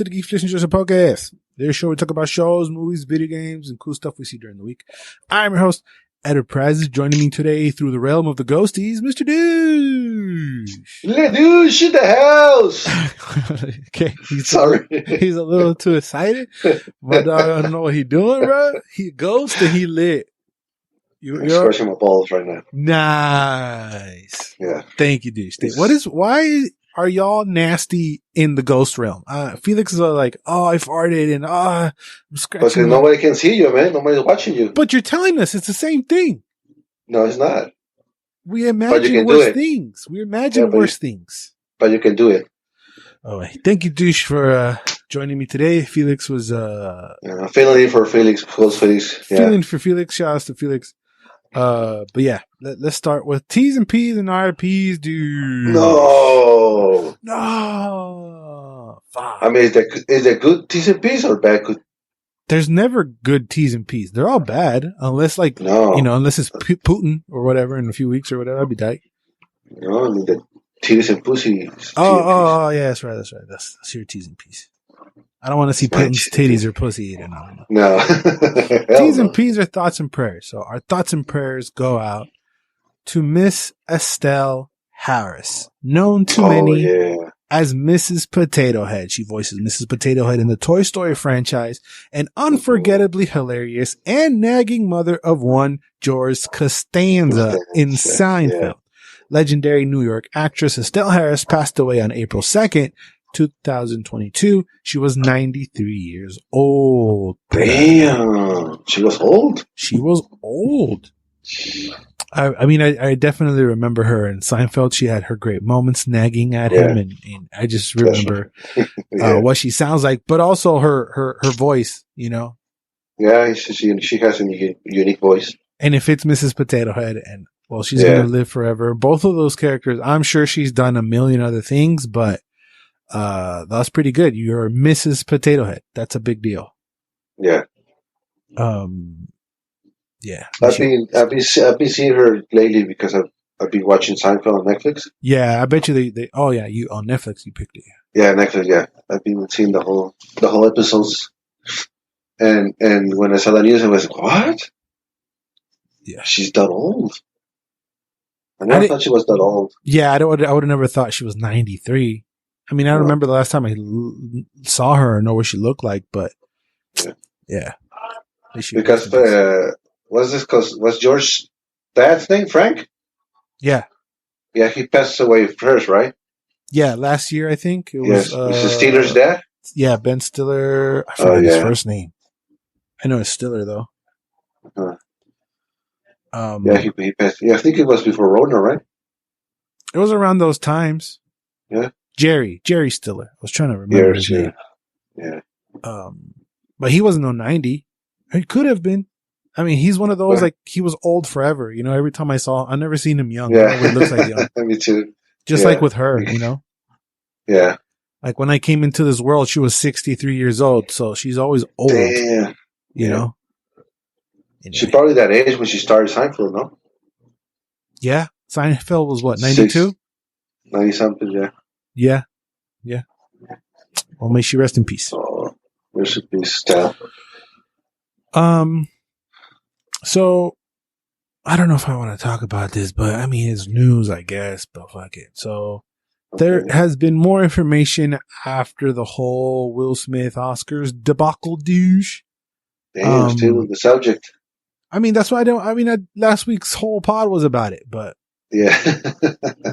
to the Geeks Listeners Podcast. Their show we talk about shows, movies, video games, and cool stuff we see during the week. I'm your host, Enterprise. Joining me today through the realm of the ghosties, Mr. Douche. Le douche in the house. Okay, Sorry. He's a little too excited. My dog don't know what he doing, bro. He ghost and he lit. I'm scratching my balls right now. Nice. Yeah. Thank you, Douche. Why are y'all nasty in the ghost realm? Felix is like, oh, I farted and I'm scratching. But nobody can see you, man. Nobody's watching you. But you're telling us it's the same thing. No, it's not. We imagine worse things. We imagine worse things. But you can do it. Oh, thank you, Douche, for joining me today. Felix was feeling for Felix, close Felix. Yeah. Feeling for Felix. Shout out to Felix. But yeah, let's start with T's and P's and RP's, dude. No. Fine. I mean, is there good T's and P's or bad good? There's never good T's and P's. They're all bad, unless unless it's Putin or whatever in a few weeks or whatever. I'd be tight. No, I mean the T's and pussies. Oh, yeah, that's right. That's your T's and P's. I don't want to see Putin's titties or pussy either. No. T's and P's are thoughts and prayers. So our thoughts and prayers go out to Miss Estelle Harris, known to many as Mrs. Potato Head. She voices Mrs. Potato Head in the Toy Story franchise, an unforgettably hilarious and nagging mother of one George Costanza in Seinfeld. Yeah. Legendary New York actress Estelle Harris passed away on April 2nd, 2022. She was 93 years old. Damn. She was old? She was old. I mean, I definitely remember her in Seinfeld. She had her great moments nagging at him, and I just remember what she sounds like, but also her voice, you know? Yeah, she has a unique voice. And if it's Mrs. Potato Head, and well, she's going to live forever. Both of those characters, I'm sure she's done a million other things, but that's pretty good. You're Mrs. Potato Head. That's a big deal. Yeah. Yeah. I've been seeing her lately because I've been watching Seinfeld on Netflix. Yeah, I bet you you on Netflix you picked it. Yeah, Netflix. Yeah, I've been seeing the whole episodes, and when I saw the news, I was like, what? Yeah, she's that old. I never thought she was that old. Yeah, I would have never thought she was 93. I mean, I don't remember the last time I saw her or know what she looked like, but yeah. Because was George's dad's name Frank? Yeah. Yeah, he passed away first, right? Yeah, last year I think it was. Mrs. Stiller's dad. Yeah, Ben Stiller. I forget his first name. I know it's Stiller though. He passed. Yeah, I think it was before Rona, right? It was around those times. Yeah. Jerry Stiller. I was trying to remember his name. Yeah. But he wasn't on 90. He could have been. I mean, he's one of those, like, he was old forever. You know, every time I never seen him young. Yeah. He looks like young. Me too. Just like with her, you know? Yeah. Like when I came into this world, she was 63 years old. So she's always old. Damn. You know? Anyway. She's probably that age when she started Seinfeld, no? Yeah. Seinfeld was what, 92? 90-something, yeah. Yeah. Well, may she rest in peace. Oh, rest in peace, Stan. So, I don't know if I want to talk about this, but I mean, it's news, I guess, but fuck it. So, there has been more information after the whole Will Smith Oscars debacle douche. Damn, still with the subject. I mean, that's why last week's whole pod was about it, but. Yeah.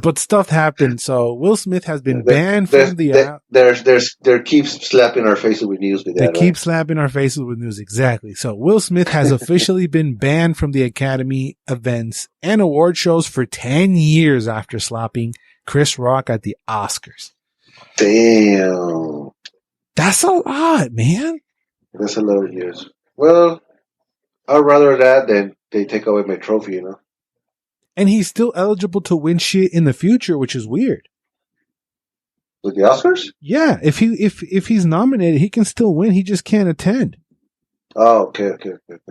But stuff happened, so Will Smith has been banned from the app. They keep slapping our faces with news with that. They keep slapping our faces with news, exactly. So Will Smith has officially been banned from the Academy events and award shows for 10 years after slapping Chris Rock at the Oscars. Damn. That's a lot, man. That's a lot of years. Well, I'd rather that than they take away my trophy, you know? And he's still eligible to win shit in the future, which is weird. With the Oscars? Yeah, if he's nominated, he can still win. He just can't attend. Oh, okay.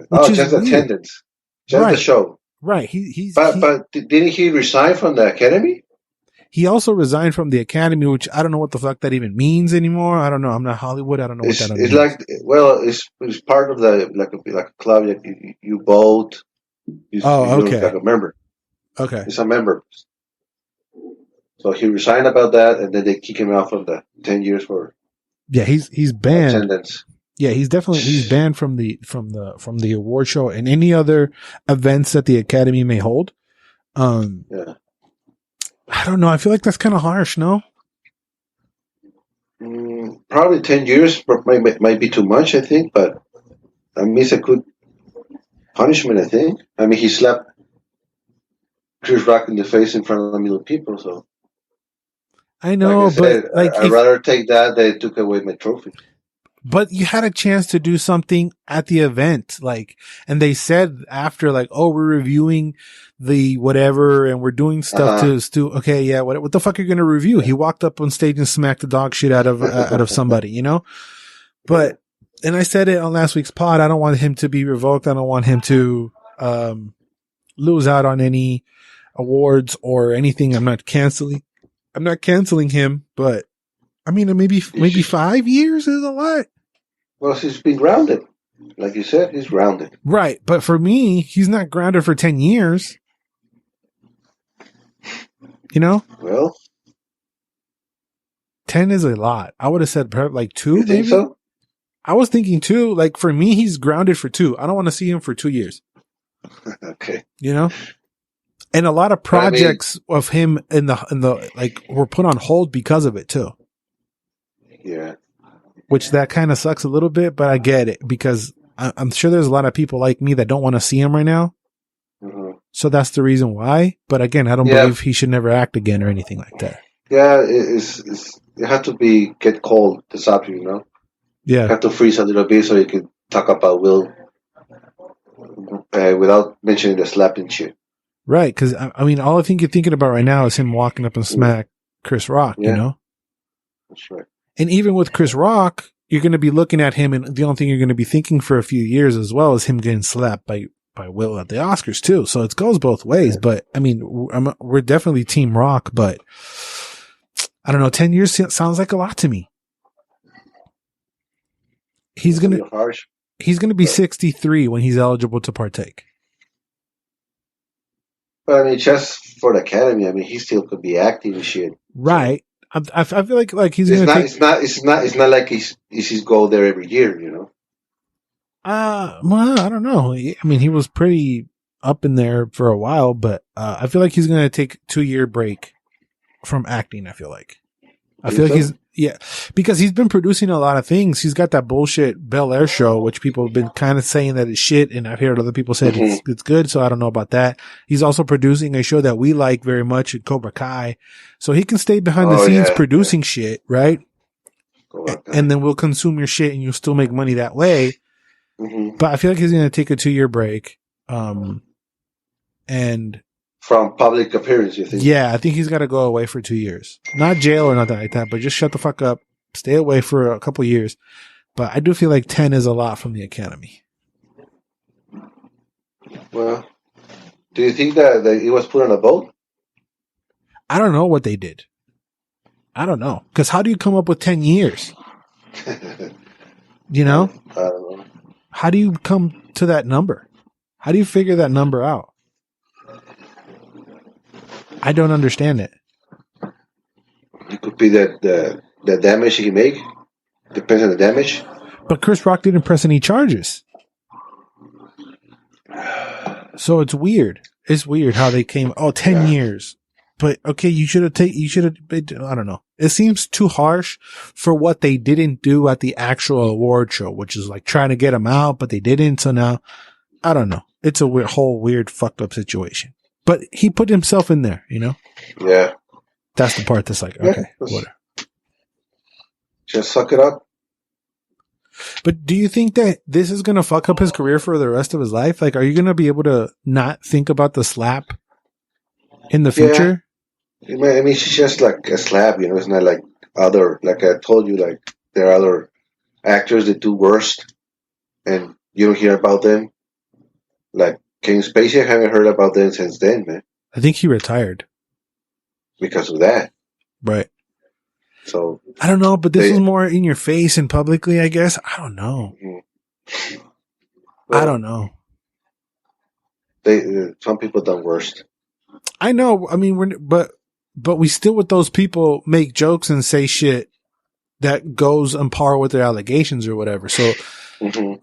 Oh, just attendance, just the show. Right. But didn't he resign from the Academy? He also resigned from the Academy, which I don't know what the fuck that even means anymore. I don't know. I'm not Hollywood. I don't know what that means. It's like, well, it's part of the like a club. You vote. Okay. Like a member. Okay. He's a member. So he resigned about that, and then they kick him out from the 10 years for. Yeah, he's banned. Attendance. Yeah, he's banned from the award show and any other events that the Academy may hold. Yeah. I don't know. I feel like that's kind of harsh, no? Probably 10 years might be too much, I think, but I mean, it's a good punishment, I think. I mean, he slapped Chris Rock in the face in front of a million people, so. I know, like I said, but like I'd rather take that than they took away my trophy. But you had a chance to do something at the event, like, and they said after, like, oh, we're reviewing the whatever, and we're doing stuff to okay, yeah, what the fuck are you gonna review? He walked up on stage and smacked the dog shit out of somebody, you know. But and I said it on last week's pod. I don't want him to be revoked. I don't want him to lose out on any awards or anything. I'm not canceling him, but I mean, maybe 5 years is a lot. Well, he's been grounded. Like you said, he's grounded. Right. But for me, he's not grounded for 10 years. You know? Well, 10 is a lot. I would have said like 2, you think maybe. So? I was thinking 2. Like for me, he's grounded for 2. I don't want to see him for 2 years. Okay. You know? And a lot of projects of him in the like were put on hold because of it too. Yeah. Which that kind of sucks a little bit, but I get it because I'm sure there's a lot of people like me that don't want to see him right now. Mm-hmm. So that's the reason why. But again, I don't believe he should never act again or anything like that. Yeah, it had to get cold, the subject, you know? Yeah. You have to freeze a little bit so you can talk about Will without mentioning the slapping shit. Right, because I mean, all I think you're thinking about right now is him walking up and smack Chris Rock, you know? That's right. And even with Chris Rock, you're going to be looking at him, and the only thing you're going to be thinking for a few years as well is him getting slapped by Will at the Oscars too. So it goes both ways. Yeah. But I mean, we're definitely Team Rock, but I don't know. 10 years sounds like a lot to me. He's going to be 63 when he's eligible to partake. But I mean, just for the Academy, I mean, he still could be acting and shit. Right. I feel like he's going to take... It's not like he's his goal there every year, you know? Well, I don't know. I mean, he was pretty up in there for a while, but I feel like he's going to take a 2-year break from acting, I feel like. Because he's been producing a lot of things. He's got that bullshit Bel Air show, which people have been kind of saying that it's shit, and I've heard other people say it's good, so I don't know about that. He's also producing a show that we like very much at Cobra Kai, so he can stay behind the scenes producing shit, right? And then we'll consume your shit, and you'll still make money that way. Mm-hmm. But I feel like he's going to take a 2-year break, and from public appearance, you think? Yeah, I think he's got to go away for 2 years. Not jail or nothing like that, but just shut the fuck up. Stay away for a couple years. But I do feel like 10 is a lot from the Academy. Well, do you think that he was put on a boat? I don't know what they did. I don't know. Because how do you come up with 10 years? You know? I don't know. How do you come to that number? How do you figure that number out? I don't understand it. It could be that the damage he make depends on the damage. But Chris Rock didn't press any charges, so it's weird. It's weird how they came. 10 years, but okay, you should have. I don't know. It seems too harsh for what they didn't do at the actual award show, which is like trying to get him out, but they didn't. So now, I don't know. It's a whole weird fucked up situation. But he put himself in there, you know? Yeah. That's the part that's like, okay, whatever. Just suck it up. But do you think that this is going to fuck up his career for the rest of his life? Like, are you going to be able to not think about the slap in the future? Yeah. I mean, it's just like a slap, you know? It's not like like I told you, like, there are other actors that do worse, and you don't hear about them. Like, Kevin Spacey, I haven't heard about them since then, man. I think he retired. because of that. Right. So I don't know, but this was more in your face and publicly, I guess. I don't know. Mm-hmm. Well, I don't know. Some people done worse. I know. I mean, but we still with those people make jokes and say shit that goes on par with their allegations or whatever. So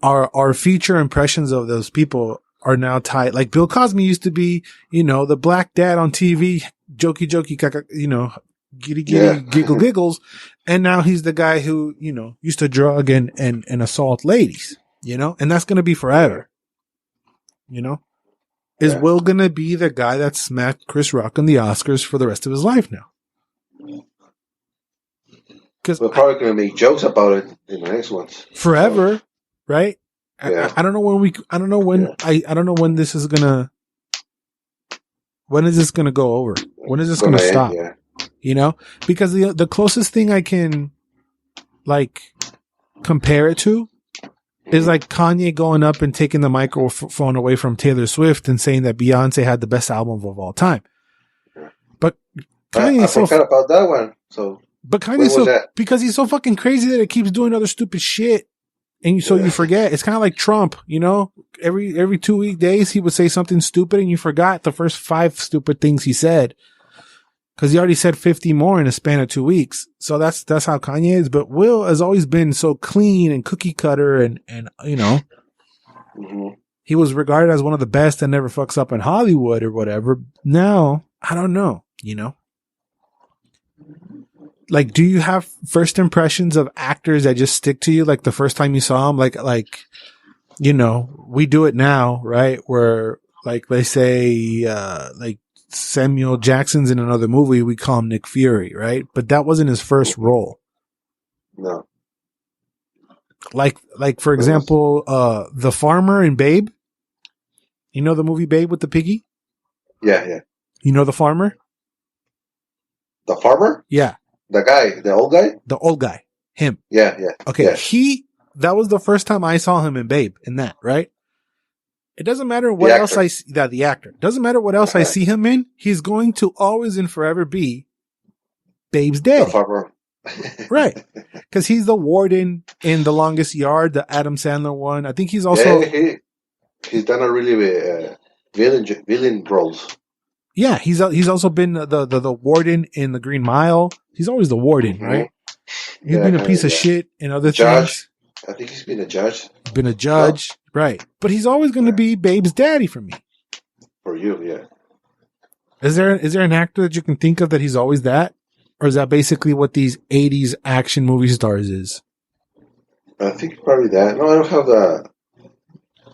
our future impressions of those people are now tied. Like Bill Cosby used to be, the black dad on TV, jokey, giggle giggles. And now he's the guy who, used to drug and assault ladies, and that's going to be forever, Is Will going to be the guy that smacked Chris Rock in the Oscars for the rest of his life now? Because we're probably going to make jokes about it in the next ones. Forever, right? Yeah. I don't know when I don't know when, I don't know when this is going to, when is this going to go over? When is this going to stop? Yeah. Because the closest thing I can compare it to is like Kanye going up and taking the microphone away from Taylor Swift and saying that Beyonce had the best album of all time. But Kanye I forgot about that one. So, but Kanye because he's so fucking crazy that it keeps doing other stupid shit, and you forget. It's kind of like Trump, Every 2 weekdays he would say something stupid, and you forgot the first 5 stupid things he said. Because he already said 50 more in a span of 2 weeks. So that's how Kanye is. But Will has always been so clean and cookie cutter and he was regarded as one of the best that never fucks up in Hollywood or whatever. Now, I don't know, Like, do you have first impressions of actors that just stick to you? Like the first time you saw them, we do it now, right? Where they say, Samuel Jackson's in another movie, we call him Nick Fury, right? But that wasn't his first role. No. Like for example, the farmer in Babe. You know the movie Babe with the piggy? Yeah. You know the farmer? The farmer? Yeah. The guy, the old guy? The old guy. Him. Yeah. Okay, yeah. That was the first time I saw him in Babe, in that, right? It doesn't matter what else I see, the actor. Doesn't matter what else I see him in. He's going to always and forever be Babe's daddy. Right. Because he's the warden in The Longest Yard, the Adam Sandler one. I think he's also... Yeah, he's done a really villain roles. Yeah, he's also been the warden in The Green Mile. He's always the warden, right? He's been a piece of shit in other things. I think he's been a judge. Been a judge. Oh. Right. But he's always going to be Babe's daddy for me. For you, yeah. Is there an actor that you can think of that he's always that? Or is that basically what these 80s action movie stars is? I think probably that. No, I don't have that.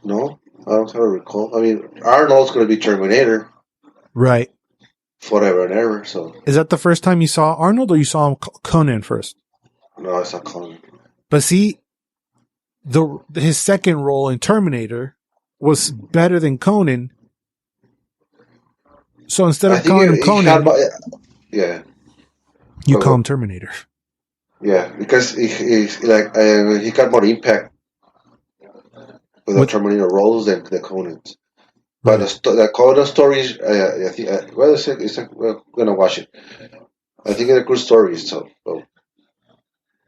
No, I don't have a recall. I mean, Arnold's going to be Terminator. Right. Forever and ever, so. Is that the first time you saw Arnold or you saw him Conan first? No, I saw Conan. But see, his second role in Terminator was better than Conan. So instead of calling him Conan, you call him Terminator. Yeah, because he got more impact with the Terminator roles than the Conan's. But the Conan stories, I think, we're gonna watch it. I think they're good stories. So.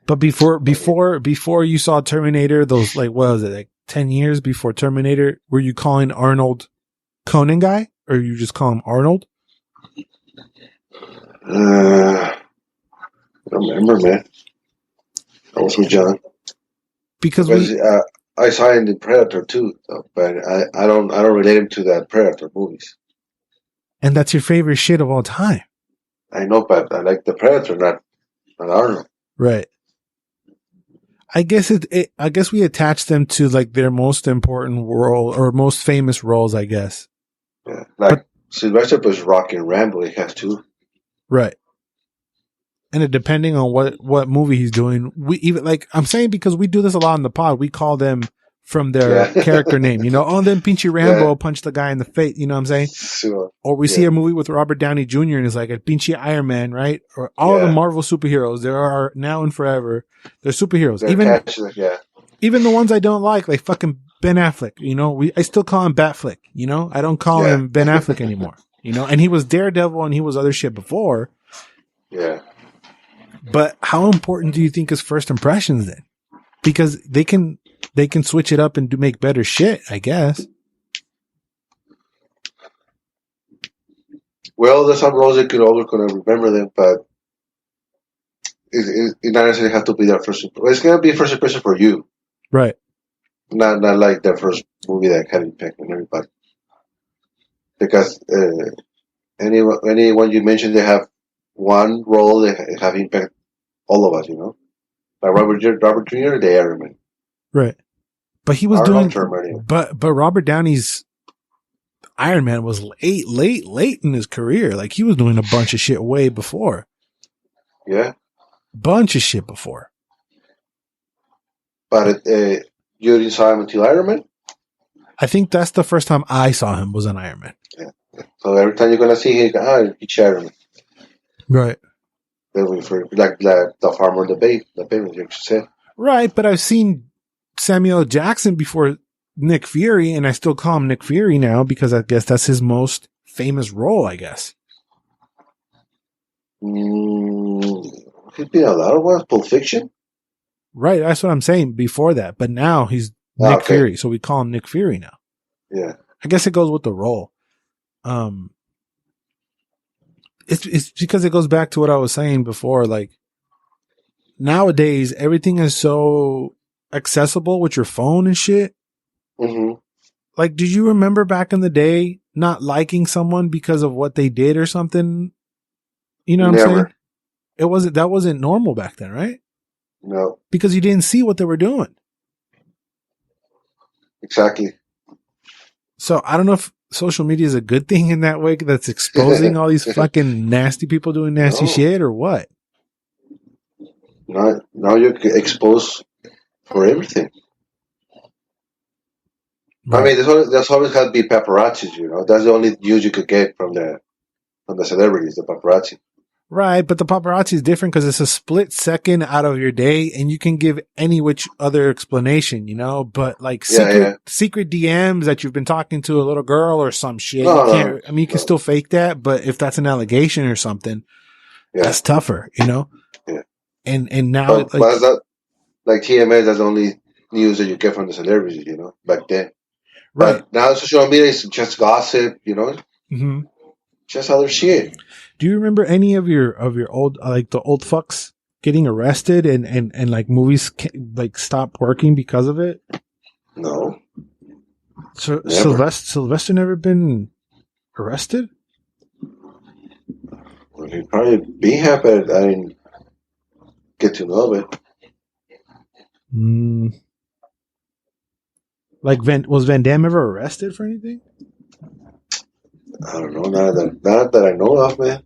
But before you saw Terminator, those what was it, 10 years before Terminator, were you calling Arnold Conan guy, or you just call him Arnold? I don't remember, man. I was with John because I saw him in Predator too, but I don't relate him to the Predator movies. And that's your favorite shit of all time. I know, but I like the Predator, not Arnold. Right. I guess I guess we attach them to their most important role or most famous roles, I guess. Yeah, Sylvester was Rocky and Rambo. He has two. Right. And depending on what movie he's doing, we even I'm saying because we do this a lot in the pod, we call them from their character name. Then Pinchy Rambo punched the guy in the face. You know what I'm saying? Sure. Or we see a movie with Robert Downey Jr. and it's like a Pinchy Iron Man, right? Or all the Marvel superheroes. There are now and forever. They're superheroes. Even the ones I don't like fucking Ben Affleck. I still call him Batfleck. I don't call him Ben Affleck anymore. And he was Daredevil and he was other shit before. Yeah. But how important do you think is first impressions then? Because they can switch it up and make better shit, I guess. Well, there's some roles that could always gonna remember them, but it not necessarily have to be their first. It's gonna be a first impression for you, right? Not like the first movie that had impact on everybody. Because anyone you mentioned, they have one role that have impact all of us. You know, like Robert Jr., the Iron Man. Right. But he was but Robert Downey's Iron Man was late in his career. Like he was doing a bunch of shit way before. Yeah. Bunch of shit before. But you didn't saw him until Iron Man? I think that's the first time I saw him was on Iron Man. Yeah. So every time you're gonna see him, he's Iron Man. Right. Like the farmer, the baby, you said. Right, but I've seen Samuel L. Jackson before Nick Fury, and I still call him Nick Fury now because I guess that's his most famous role, I guess. He's been a lot of ones. Pulp Fiction? Right, that's what I'm saying before that. But now he's Nick Fury, so we call him Nick Fury now. Yeah. I guess it goes with the role. It's because it goes back to what I was saying before. Like, nowadays, everything is so accessible with your phone and shit. Mm-hmm. Like, did you remember back in the day not liking someone because of what they did or something? You know what I'm saying? That wasn't normal back then, right? No. Because you didn't see what they were doing. Exactly. So I don't know if social media is a good thing in that way that's exposing all these fucking nasty people doing nasty shit or what? Now you're exposed for everything. Right. I mean, there's always had to be paparazzis, you know. That's the only news you could get from the celebrities, the paparazzi. Right, but the paparazzi is different because it's a split second out of your day, and you can give any which other explanation, you know. But like secret DMs that you've been talking to a little girl or some shit, you can still fake that. But if that's an allegation or something, that's tougher, you know. Yeah. And now, but that's not like TMA. That's the only news that you get from the celebrities, you know, back then. Right. But now social media is just gossip, you know. Mm-hmm. Just other shit. Do you remember any of your old, like the old fucks getting arrested and like movies like stopped working because of it? No. So Sylvester never been arrested? Well, he'd probably be happy. I didn't get to know of it. Like was Van Damme ever arrested for anything? I don't know. Not that I know of, man.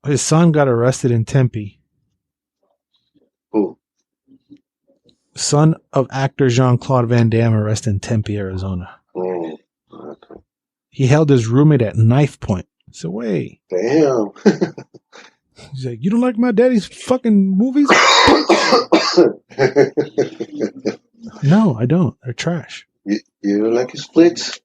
His son got arrested in Tempe. Who? Son of actor Jean-Claude Van Damme arrested in Tempe, Arizona. Oh, okay. He held his roommate at knife point. So wait. Damn. He's like, you don't like my daddy's fucking movies? No, I don't. They're trash. You don't like his splits?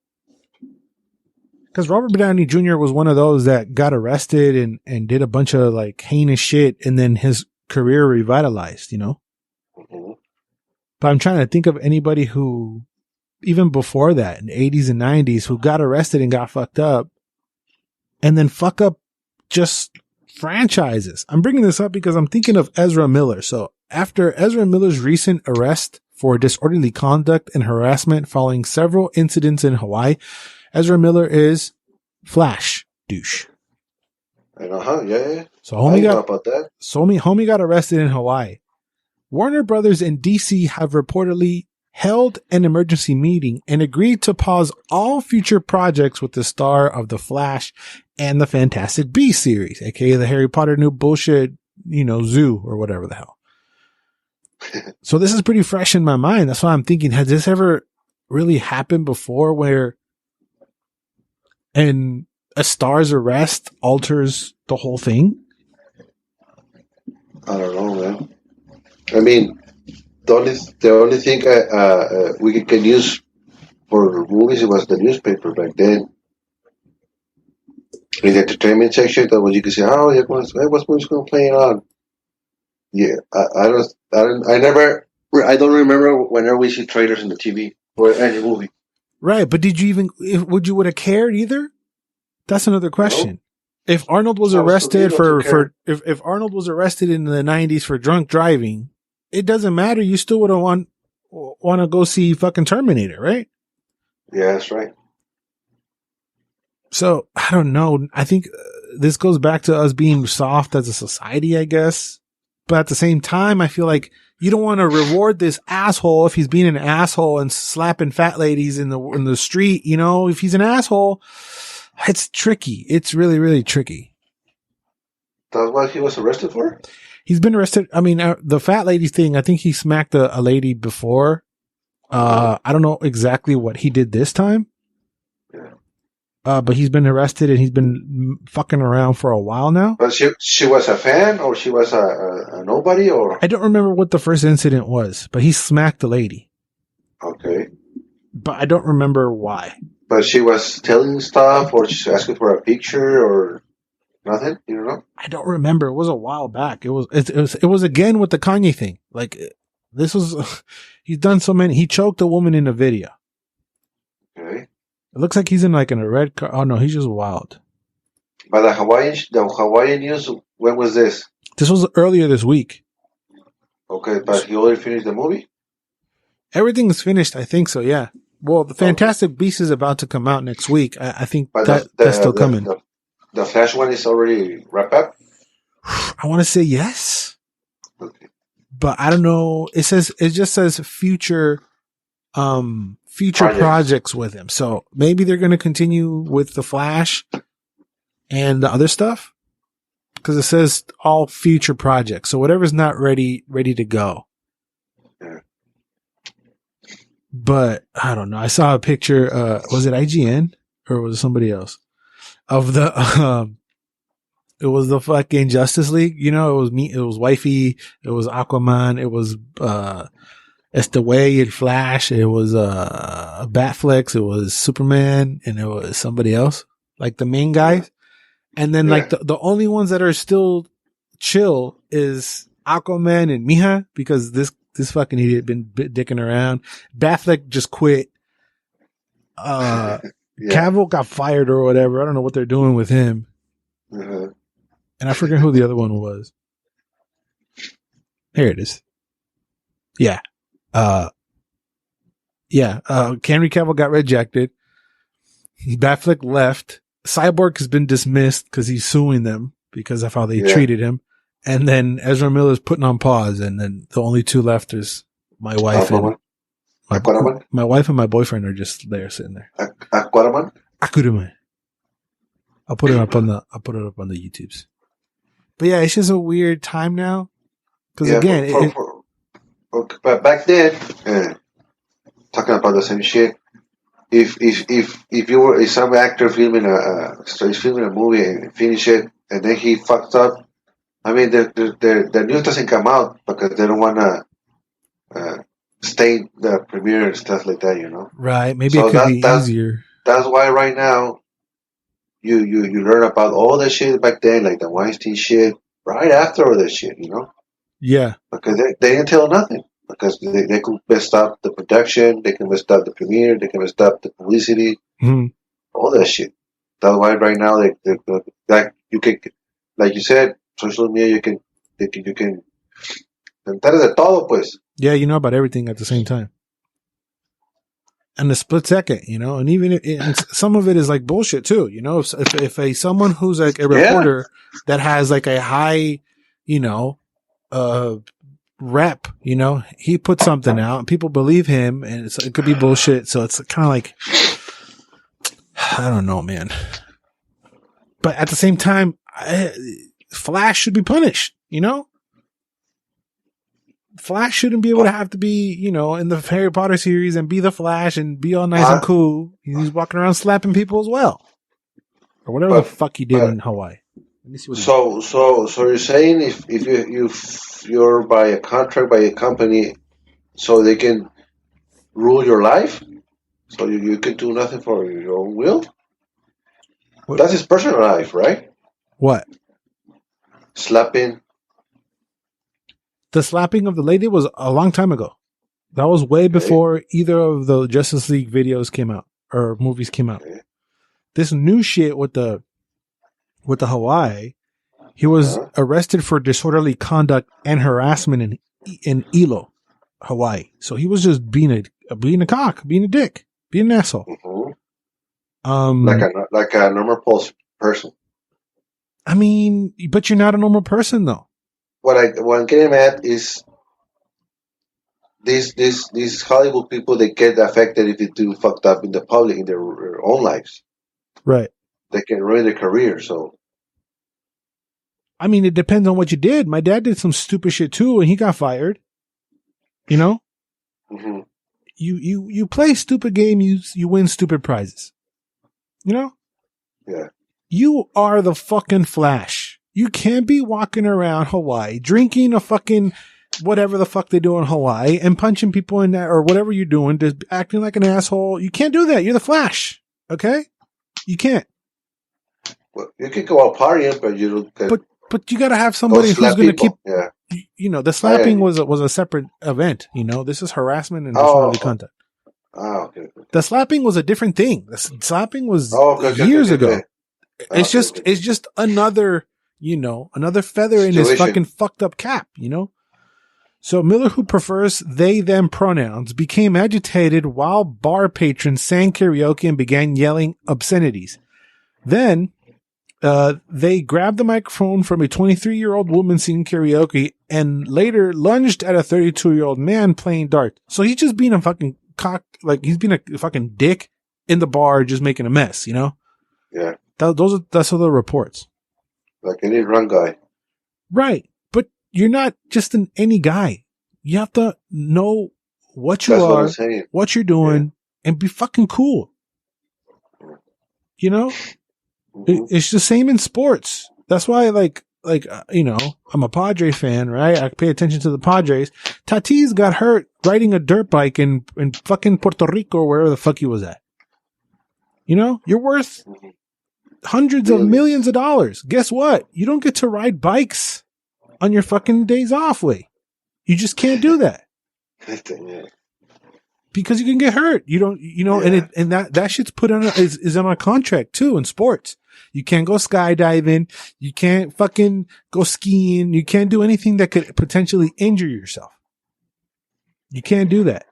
Because Robert Downey Jr. was one of those that got arrested and did a bunch of like heinous shit, and then his career revitalized, you know? Mm-hmm. But I'm trying to think of anybody who, even before that, in the 80s and 90s, who got arrested and got fucked up, and then fuck up just franchises. I'm bringing this up because I'm thinking of Ezra Miller. So after Ezra Miller's recent arrest for disorderly conduct and harassment following several incidents in Hawaii, Ezra Miller is Flash douche. Yeah. So homie got arrested in Hawaii. Warner Brothers and DC have reportedly held an emergency meeting and agreed to pause all future projects with the star of The Flash and the Fantastic Beasts series, aka the Harry Potter new bullshit, zoo or whatever the hell. So this is pretty fresh in my mind. That's why I'm thinking, has this ever really happened before where a star's arrest alters the whole thing? I don't know, man. I mean, the only thing we can use for movies was the newspaper back then. In the entertainment section, that was you can say, oh, yeah, what's movie's going to play it on? Yeah, I don't remember whenever we see trailers in the TV or any movie. Right, but did you even, would you would have cared either? That's another question. No. If Arnold was arrested if Arnold was arrested in the 90s for drunk driving, it doesn't matter. You still would have want to go see fucking Terminator, right? Yeah, that's right. So, I don't know. I think this goes back to us being soft as a society, I guess. But at the same time, I feel like you don't want to reward this asshole if he's being an asshole and slapping fat ladies in the street. You know, if he's an asshole, it's tricky. It's really, really tricky. That's what he was arrested for? He's been arrested. I mean, the fat lady thing, I think he smacked a lady before. I don't know exactly what he did this time. Yeah. But he's been arrested and he's been fucking around for a while now. But she was a fan or she was a nobody or? I don't remember what the first incident was, but he smacked the lady. Okay. But I don't remember why. But she was telling stuff or she's asking for a picture or nothing? You don't know? I don't remember. It was a while back. It was again with the Kanye thing. Like this was, he's done so many. He choked a woman in a video. Okay. It looks like he's in a red car. Oh no, he's just wild. But the Hawaiian news, when was this? This was earlier this week. Okay, but he already finished the movie? Everything is finished, I think so, yeah. Well, the Fantastic Beasts is about to come out next week. I think that's still coming. The Flash one is already wrapped up? I want to say yes. Okay. But I don't know. It just says future projects with him. So maybe they're going to continue with the Flash and the other stuff. Because it says all future projects. So whatever's not ready to go. Yeah. But I don't know. I saw a picture. Was it IGN or was it somebody else of the? It was the fucking Justice League. You know, it was me. It was Wifey. It was Aquaman. It was Estelle and Flash. It was Batflex. It was Superman, and it was somebody else, like the main guys. And then like the only ones that are still chill is Aquaman and Mija because this fucking idiot been dicking around. Batfleck just quit. Cavill got fired or whatever. I don't know what they're doing with him. Uh-huh. And I forget who the other one was. Here it is. Yeah. Henry Cavill got rejected. Batfleck left. Cyborg has been dismissed because he's suing them because of how they treated him. And then Ezra Miller is putting on pause. And then the only two left is my wife and my wife and my boyfriend are just there sitting there. Aquaman. I'll put it up on the YouTubes. But yeah, it's just a weird time now. Because again, but back then, talking about the same shit. If some actor filming a movie and finish it and then he fucked up, I mean the news doesn't come out because they don't want to stain the premiere and stuff like that, you know. Right? Maybe it could be easier. That's why right now you learn about all that shit back then, like the Weinstein shit, right after all that shit, you know. Yeah. Because they didn't tell nothing. Because they could mess up the production, they can mess up the premiere, they can mess up the publicity, all that shit. That's why right now that you can, like you said, social media you can enteras de todo, pues. Yeah, you know about everything at the same time. And the split second, you know, and even and some of it is like bullshit too, you know. If someone who's like a reporter that has like a high, you know, rep, you know, he puts something out and people believe him and it could be bullshit. So it's kind of like, I don't know, man. But at the same time, Flash should be punished, you know? Flash shouldn't be able to have to be, you know, in the Harry Potter series and be the Flash and be all nice and cool. He's walking around slapping people as well. Or whatever the fuck he did in Hawaii. Let me see what so you're saying if you're by a contract by a company, so they can rule your life, so you can do nothing for your own will. That's his personal life, right? What? Slapping. The slapping of the lady was a long time ago. That was way before either of the Justice League videos came out or movies came out. Okay. This new shit with the Hawaii, he was arrested for disorderly conduct and harassment in Hilo, Hawaii. So he was just being a cock, being a dick, being an asshole. Mm-hmm. Like a normal person. I mean, but you're not a normal person though. What I'm getting at is these Hollywood people, they get affected if they do fucked up in the public in their own lives. Right. They can ruin their career. So, I mean, it depends on what you did. My dad did some stupid shit too, and he got fired. You know, mm-hmm. you play stupid games, you win stupid prizes. You know. Yeah. You are the fucking Flash. You can't be walking around Hawaii drinking a fucking whatever the fuck they do in Hawaii and punching people in that or whatever you're doing, just acting like an asshole. You can't do that. You're the Flash. Okay? You can't. Well, you can go out partying, but you don't. But you got to have somebody who's going to keep. Yeah. You know, the slapping was a separate event. You know, this is harassment and disorderly conduct. Oh, okay. The slapping was a different thing. The slapping was years ago. It's just another, another feather in his fucking fucked up cap, So Miller, who prefers they, them pronouns, became agitated while bar patrons sang karaoke and began yelling obscenities. Then, they grabbed the microphone from a 23-year-old woman singing karaoke and later lunged at a 32-year-old man playing darts. So he's just being a fucking he's being a fucking dick in the bar, just making a mess, Yeah. That's all the reports. Like any run guy. Right. But you're not just any guy. You have to know what you are, what you're doing, and be fucking cool. Mm-hmm. It's the same in sports. That's why, I'm a Padre fan, right? I pay attention to the Padres. Tatis got hurt riding a dirt bike in fucking Puerto Rico or wherever the fuck he was at. You're worth hundreds of millions of dollars. Guess what? You don't get to ride bikes on your fucking days off way. You just can't do that. Because you can get hurt. You don't, and that shit's put on is on a contract too in sports. You can't go skydiving. You can't fucking go skiing. You can't do anything that could potentially injure yourself. You can't do that.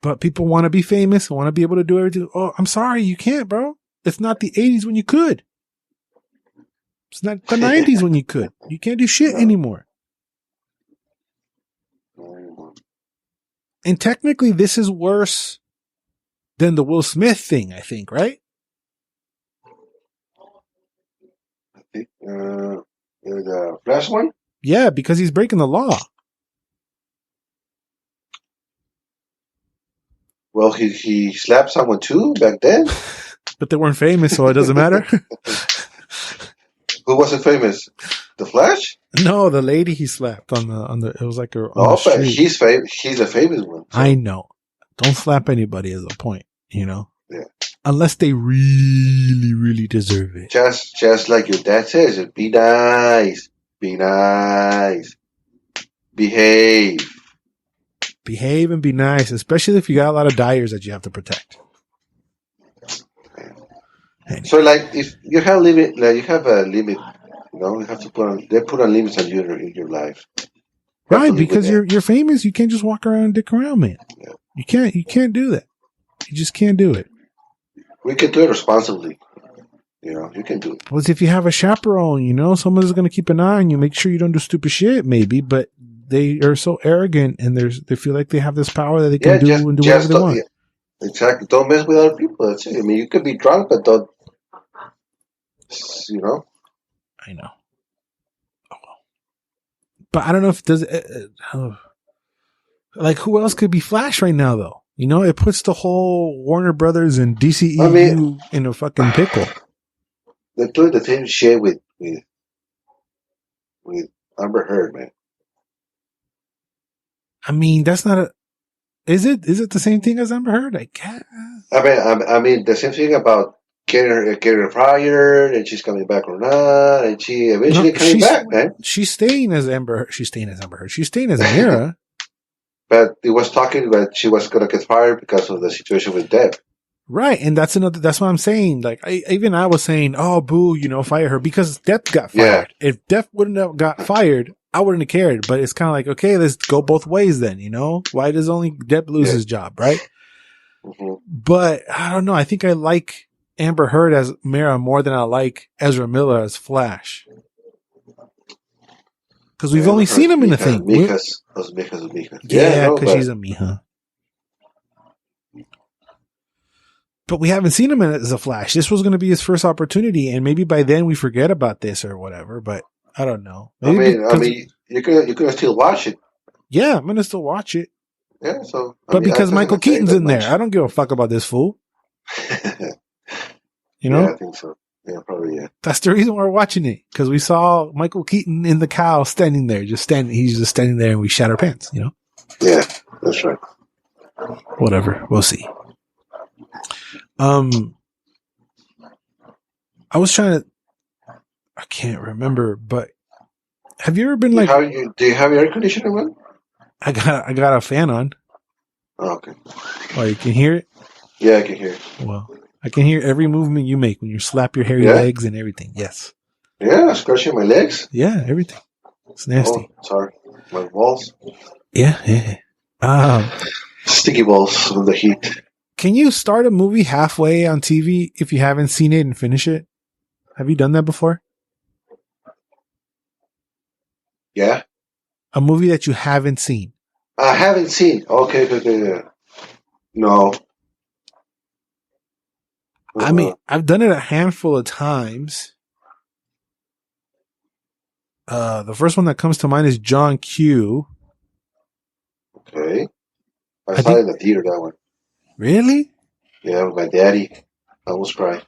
But people want to be famous, want to be able to do everything. Oh, I'm sorry, you can't, bro. It's not the 80s when you could. It's not the 90s when you could. You can't do shit anymore. And technically, this is worse than the Will Smith thing, I think, right? I think the last one? Yeah, because he's breaking the law. Well, he slapped someone too back then. But they weren't famous, so it doesn't matter. Who wasn't famous? The Flash? No, the lady he slapped on the. It was like but he's famous. He's a famous one. So. I know. Don't slap anybody is a point. Yeah. Unless they really, really deserve it. Just like your dad says, be nice, be nice, behave and be nice, especially if you got a lot of dyers that you have to protect. Anyway. So, if you have limit, you have a limit, you have to put on limits on you in your life. Right, because you're famous. You can't just walk around and dick around, man. Yeah. You can't do that. You just can't do it. We can do it responsibly. You can do it. Well, if you have a chaperone, someone's going to keep an eye on you, make sure you don't do stupid shit, maybe, but they are so arrogant and they feel like they have this power that they can do whatever they want. Yeah. Exactly. Don't mess with other people. That's it. I mean, you could be drunk, but don't, I know. Oh, well. But I don't know if does who else could be Flash right now, though? It puts the whole Warner Brothers and DCEU in a fucking pickle. They're doing the same shit with Amber Heard, man. I mean, that's not is it the same thing as Amber Heard? I guess. I mean, the same thing about getting her fired, and she's coming back or not, and she eventually coming back, man. She's staying as Amber. She's staying as Amber Heard. She's staying as Amira. But it was talking that she was going to get fired because of the situation with Deb. Right, and that's what I'm saying. Like, I was saying, oh, boo, fire her, because Deb got fired. Yeah. If Deb wouldn't have got fired, I wouldn't have cared. But it's kind of like, okay, let's go both ways then, Why does only Deb lose his job, right? Mm-hmm. But I don't know. I think I like Amber Heard as Mara more than I like Ezra Miller as Flash. Because we've only seen him in the thing. Mika's. Yeah, because she's a Mija. But we haven't seen him as a Flash. This was going to be his first opportunity, and maybe by then we forget about this or whatever. But I don't know. Maybe you could still watch it. Yeah, I'm gonna still watch it. Yeah, so. Because Michael Keaton's in there, I don't give a fuck about this fool. Yeah, I think so. Yeah, probably. Yeah. That's the reason we're watching it, because we saw Michael Keaton in the cow standing there, he's just standing there, and we shat our pants. Yeah, that's right. Whatever, we'll see. I was trying to. I can't remember, but have you ever been like? Do you have your air conditioner on? I got a fan on. Oh, okay. Oh, you can hear it? Yeah, I can hear it. Well, I can hear every movement you make when you slap your hairy legs and everything. Yes. Yeah, scratching my legs. Yeah, everything. It's nasty. Oh, sorry, my balls. Yeah. Sticky balls from the heat. Can you start a movie halfway on TV if you haven't seen it and finish it? Have you done that before? Yeah. A movie that you haven't seen. I haven't seen. Okay. No. I mean, I've done it a handful of times. The first one that comes to mind is John Q. Okay. I saw it in the theater, that one. Really? Yeah, with my daddy. I almost cried.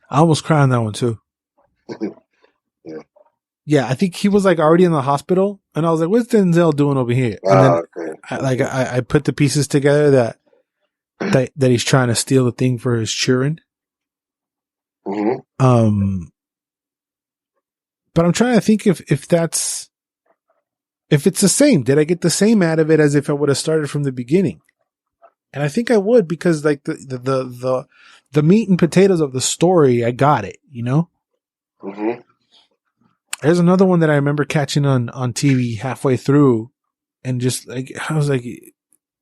I almost cried on that one too. Yeah. Yeah, I think he was like already in the hospital, and I was like, "What's Denzel doing over here?" And then okay. I put the pieces together that he's trying to steal the thing for his children. Mm-hmm. But I'm trying to think if it's the same. Did I get the same out of it as if I would have started from the beginning? And I think I would, because like the meat and potatoes of the story, I got it, Mm-hmm. There's another one that I remember catching on TV halfway through, and just like, I was like,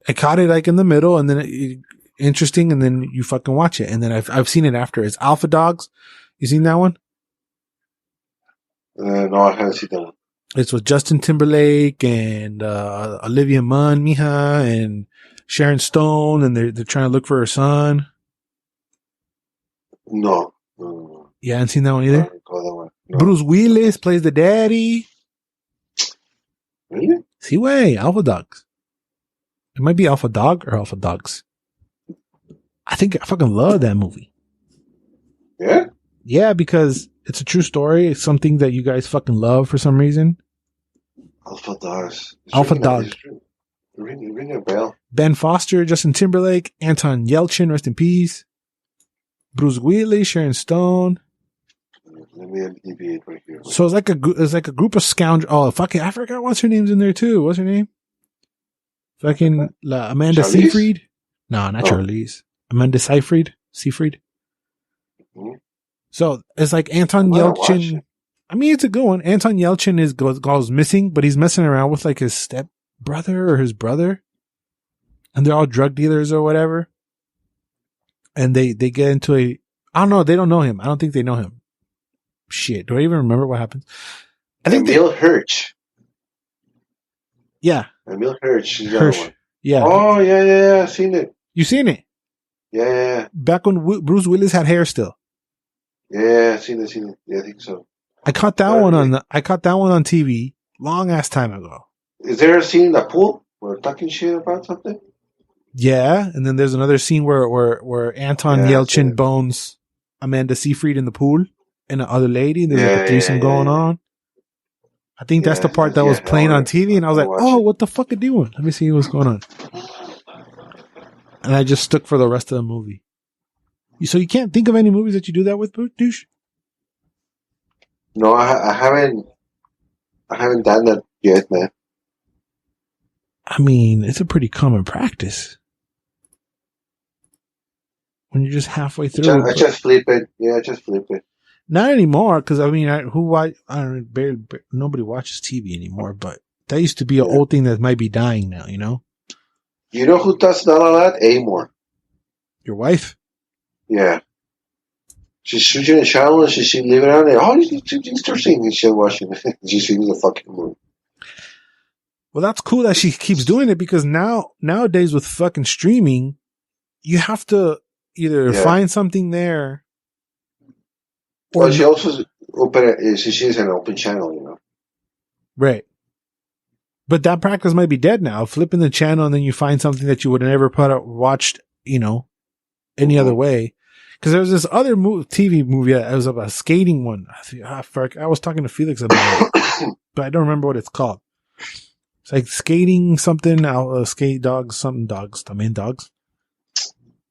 I caught it like in the middle, and then interesting, and then you fucking watch it, and then I've seen it after. It's Alpha Dogs. You seen that one? No, I haven't seen that one. It's with Justin Timberlake and Olivia Munn, mija, and Sharon Stone, and they're trying to look for her son. No. You haven't seen that one either? I don't recall that one. No. Bruce Willis plays the daddy. Really? See, way Alpha Dogs. It might be Alpha Dog or Alpha Dogs. I think I fucking love that movie. Yeah? Yeah, because it's a true story. It's something that you guys fucking love for some reason. Alpha Dogs. Alpha Dog. Ring a bell. Ben Foster, Justin Timberlake, Anton Yelchin, rest in peace. Bruce Willis, Sharon Stone. Let me deviate right here. So it's like a group of scoundrels. Oh, fucking, I forgot what's her name's in there too. What's her name? Fucking Amanda Charlize? Seyfried? No, not Charlize. Amanda Seyfried. Mm-hmm. So it's like Anton Yelchin. I mean, it's a good one. Anton Yelchin goes missing, but he's messing around with like his step brother or his brother, and they're all drug dealers or whatever. And they get into I don't know. They don't know him. I don't think they know him. Shit. Do I even remember what happens? I think Emil Hirsch. Yeah. Emil Hirsch is the other one. Yeah. Oh, yeah. I've seen it. You seen it? Yeah. Back when Bruce Willis had hair still. Yeah, I've seen it. Yeah, I think so. I caught that one on TV long ass time ago. Is there a scene in the pool where we're talking shit about something? Yeah, and then there's another scene where Anton Yelchin bones Amanda Seyfried in the pool and the other lady. There's like a threesome going on. I think that's the part that was playing on TV, and I was like, "Oh, what the fuck are you doing? Let me see what's going on." And I just stuck for the rest of the movie. So you can't think of any movies that you do that with, douche? No, I haven't done that yet, man. I mean, it's a pretty common practice. When you're just halfway through. I just flip it. Yeah, I just flip it. Not anymore, because I mean, nobody watches TV anymore, but that used to be an old thing that might be dying now, you know? You know who does that a lot? Amor. Your wife? Yeah. She's shooting a channel and she's leaving around there. Oh, it's interesting. And she's watching it. She's seeing the fucking movie. Well, that's cool that she keeps doing it because nowadays with fucking streaming, you have to either find something there. Or well, she also she's an open channel, you know. Right. But that practice might be dead now. Flipping the channel and then you find something that you would have never watched, you know, any other way. Because there was this other TV movie that was about a skating one. I was talking to Felix about it, but I don't remember what it's called. It's like skating something, skate dogs, something dogs, the main dogs.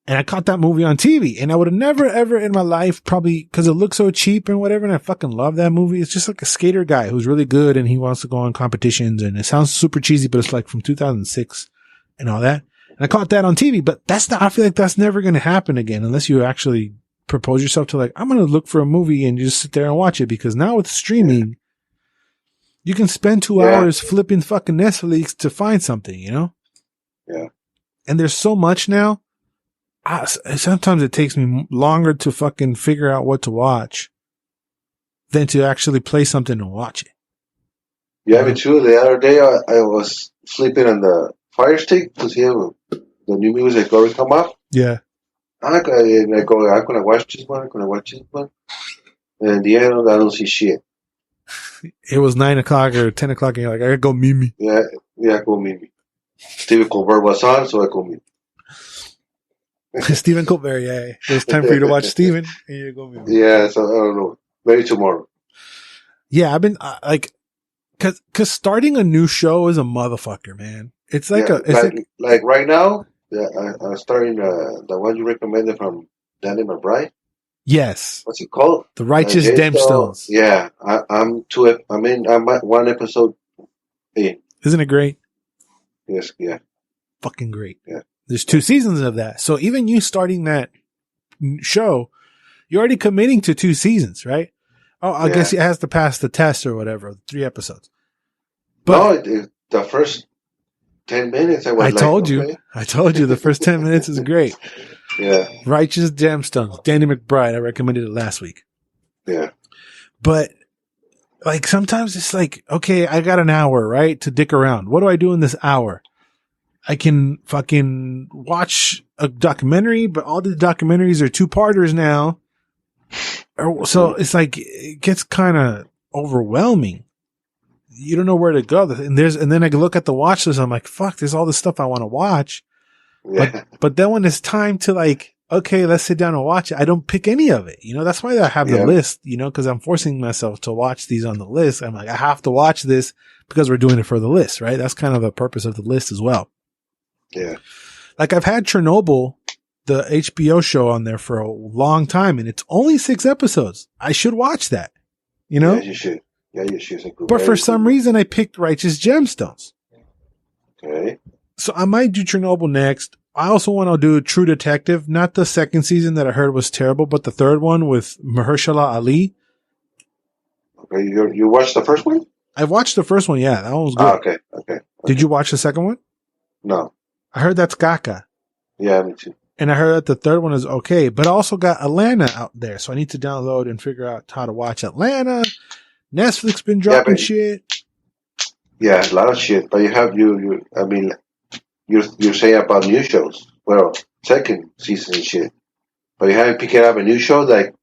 And I caught that movie on TV and I would have never ever in my life probably, cause it looks so cheap and whatever. And I fucking love that movie. It's just like a skater guy who's really good and he wants to go on competitions and it sounds super cheesy, but it's like from 2006 and all that. And I caught that on TV, but I feel like that's never going to happen again unless you actually propose yourself to like, I'm going to look for a movie and just sit there and watch it because now with streaming, you can spend 2 hours flipping fucking Netflix to find something, you know? Yeah. And there's so much now. Sometimes it takes me longer to fucking figure out what to watch than to actually play something and watch it. Yeah, me too. The other day I was flipping on the Fire Stick to see the new music already come up. Yeah. And I go, I'm going to watch this one, I'm going to watch this one. And in the end, I don't see shit. It was 9 o'clock or 10 o'clock and you're like, I gotta go Mimi. Yeah, go Mimi. Stephen Colbert was on, so I go Mimi. Stephen Colbert, yeah. It was time for you to watch Stephen and you go Mimi. Yeah, so I don't know. Maybe tomorrow. Yeah, I've been cause starting a new show is a motherfucker, man. It's like like right now, I'm starting the one you recommended from Danny McBride. Yes. What's it called? The Righteous Gemstones. Yeah, I'm at one episode in. Isn't it great? Yes, yeah. Fucking great. Yeah. There's 2 seasons of that. So even you starting that show, you're already committing to 2 seasons, right? Oh, I guess it has to pass the test or whatever, 3 episodes. But no, the first 10 minutes I told you the first 10 minutes is great. Yeah. Righteous Gemstones, Danny McBride. I recommended it last week. Yeah. But like sometimes it's like, okay, I got an hour, right, to dick around. What do I do in this hour? I can fucking watch a documentary, but all the documentaries are 2-parters now. So it's like, it gets kind of overwhelming. You don't know where to go. And then I can look at the watch list. I'm like, fuck, there's all this stuff I want to watch. Yeah. But then when it's time to like, okay, let's sit down and watch it, I don't pick any of it. You know, that's why I have the list, you know, cause I'm forcing myself to watch these on the list. I'm like, I have to watch this because we're doing it for the list, right? That's kind of the purpose of the list as well. Yeah. Like I've had Chernobyl, the HBO show on there for a long time and it's only 6 episodes. I should watch that, you know? Yeah, you should. Yeah, you should. But for some reason I picked Righteous Gemstones. Okay. So I might do Chernobyl next. I also want to do True Detective, not the 2nd season that I heard was terrible, but the 3rd one with Mahershala Ali. Okay, you watched the first one? I watched the first one, yeah. That one was good. Okay. Did you watch the 2nd one? No. I heard that's Gaga. Yeah, me too. And I heard that the 3rd one is okay, but I also got Atlanta out there, so I need to download and figure out how to watch Atlanta. Netflix been dropping shit. Yeah, a lot of shit. But you're saying about new shows. Well, 2nd season and shit. But you haven't picked up a new show like,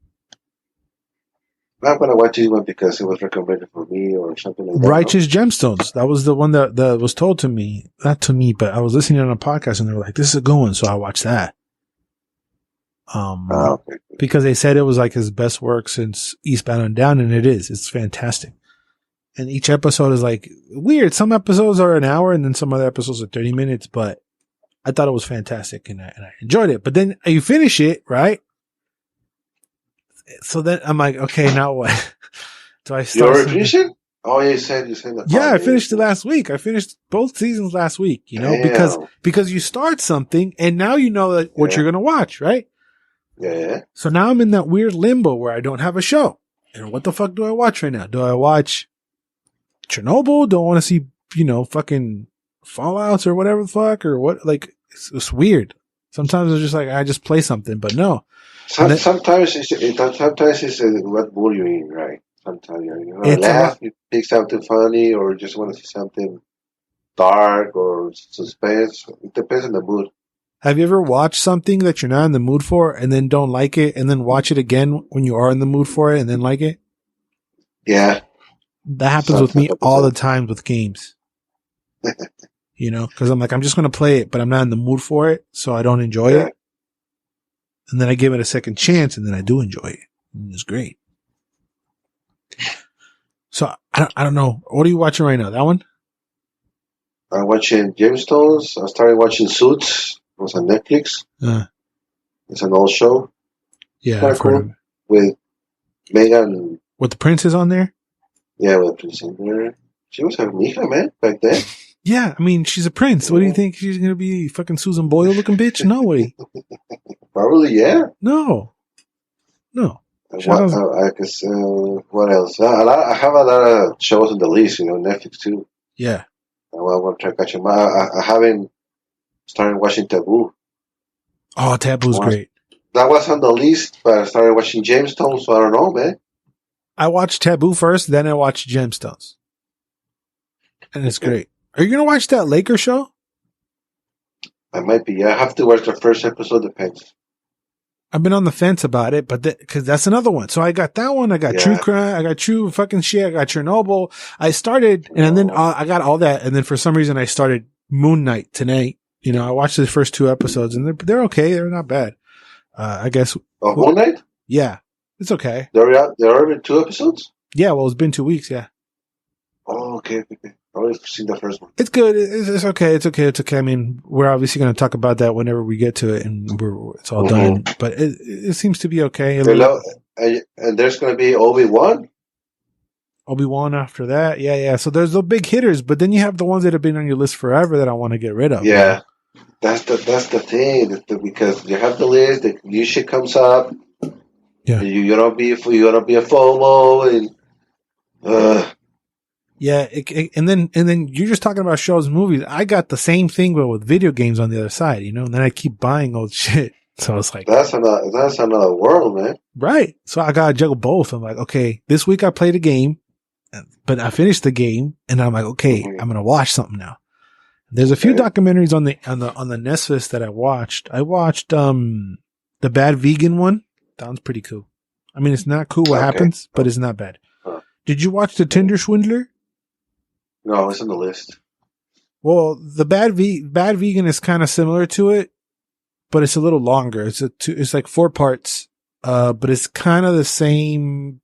I'm going to watch this one because it was recommended for me or something like that. Righteous Gemstones. That was the one that was told to me. Not to me, but I was listening on a podcast and they were like, this is a good one. So I watched that. Okay. Because they said it was like his best work since Eastbound and Down, and it is. It's fantastic. And each episode is like weird. Some episodes are an hour and then some other episodes are 30 minutes, but I thought it was fantastic and I enjoyed it. But then you finish it, right? So then I'm like, okay, now what? Do I start? You already finished it? Oh, you said that. Yeah, I finished it last week. I finished both seasons last week. You know, because you start something and now you know what you're gonna watch, right? Yeah. So now I'm in that weird limbo where I don't have a show. And what the fuck do I watch right now? Do I watch Chernobyl? Do I want to see, fucking Fallouts or whatever the fuck or what? Like, it's weird. Sometimes it's just like, I just play something, but no. Sometimes it's what mood you're in, right? Sometimes you want to laugh, you pick something funny, or just want to see something dark or suspense. It depends on the mood. Have you ever watched something that you're not in the mood for and then don't like it and then watch it again when you are in the mood for it and then like it? Yeah. That happens with me all the time with games. Because I'm like, I'm just going to play it, but I'm not in the mood for it, so I don't enjoy it. And then I give it a second chance and then I do enjoy it. And it's great. So I don't know. What are you watching right now? That one? I'm watching Gemstones. I started watching Suits. It was on Netflix. It's an old show. Yeah, I've heard of it. With Megan. With the princess on there? Yeah, with the princess on there. She was a mija, man, back then. Yeah, I mean, she's a prince. What do you think? She's going to be fucking Susan Boyle looking bitch? No way. Probably, yeah. No. I guess, what else? I have a lot of shows on the list, Netflix too. Yeah. I want to try to catch them. I haven't started watching Taboo. Oh, Taboo's great. That was on the list, but I started watching Gemstones, so I don't know, man. I watched Taboo first, then I watched Gemstones. And it's great. Are you going to watch that Laker show? I might be. I have to watch the first episode, depends. I've been on the fence about it, but because that's another one. So I got that one. I got True Crime. I got True fucking shit. I got Chernobyl. I started, and then I got all that. And then for some reason, I started Moon Knight tonight. I watched the first 2 episodes, and they're okay. They're not bad. I guess. Oh, Moon Knight? Yeah, it's okay. There are been 2 episodes? Yeah, well, it's been 2 weeks. Yeah. Oh, okay. I already seen the first one. It's good. It's okay. It's okay. I mean, we're obviously going to talk about that whenever we get to it, and it's all done. But it seems to be okay. And there's going to be Obi-Wan? Obi-Wan after that. Yeah. So there's the big hitters, but then you have the ones that have been on your list forever that I want to get rid of. Yeah. That's the thing. Because you have the list, the new shit comes up. Yeah. You don't be a FOMO and yeah, and then you're just talking about shows and movies. I got the same thing, but with video games on the other side, and then I keep buying old shit. So it's like that's another world, man. Right. So I gotta juggle both. I'm like, okay, this week I played a game, but I finished the game, and I'm like, okay, I'm gonna watch something now. There's a few documentaries on the Netflix that I watched. I watched the Bad Vegan one. That one's pretty cool. I mean, it's not cool what happens, but it's not bad. Did you watch The Tinder Swindler? No, it's on the list. Well, the Bad Vegan is kind of similar to it, but it's a little longer. It's like 4 parts, but it's kind of the same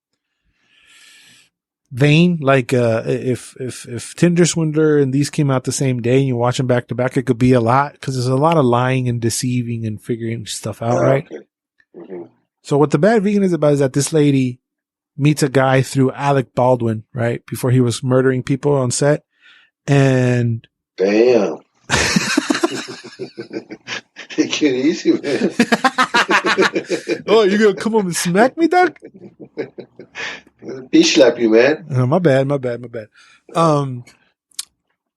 vein. Like if Tinder Swindler and these came out the same day and you watch them back to back, it could be a lot because there's a lot of lying and deceiving and figuring stuff out, right? Okay. Mm-hmm. So what the Bad Vegan is about is that this lady meets a guy through Alec Baldwin, right? Before he was murdering people on set. And damn. Take it easy, man. Oh, you gonna come home and smack me, Doc? Bitch slap you, man. Oh, my bad.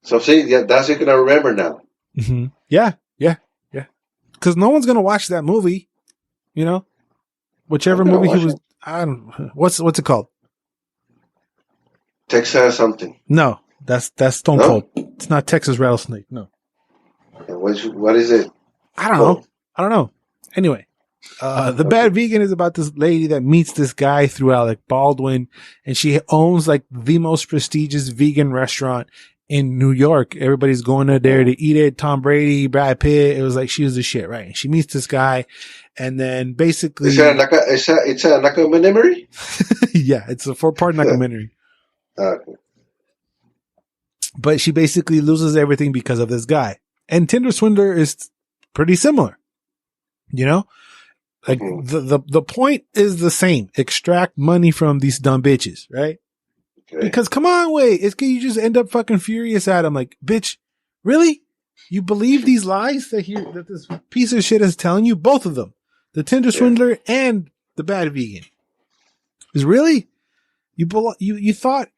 So see, that's what you're gonna remember now. Mm-hmm. Yeah. Because no one's gonna watch that movie, whichever movie he was. I don't. What's it called? Texas something. No, that's Stone Cold. It's not Texas Rattlesnake. No. What is it? I don't know. Anyway, the Bad Vegan is about this lady that meets this guy through Alec Baldwin, and she owns like the most prestigious vegan restaurant in New York. Everybody's going there to eat it. Tom Brady, Brad Pitt. It was like she was the shit, right? And she meets this guy, and then basically, it's a documentary. Yeah, it's a 4-part documentary. Okay. But she basically loses everything because of this guy. And Tinder Swindler is pretty similar, Like the point is the same. Extract money from these dumb bitches, right? Okay. Because come on, wait, you just end up fucking furious at them. Like, bitch, really? You believe these lies that this piece of shit is telling you? Both of them, the Tinder swindler and the bad vegan. Is really you thought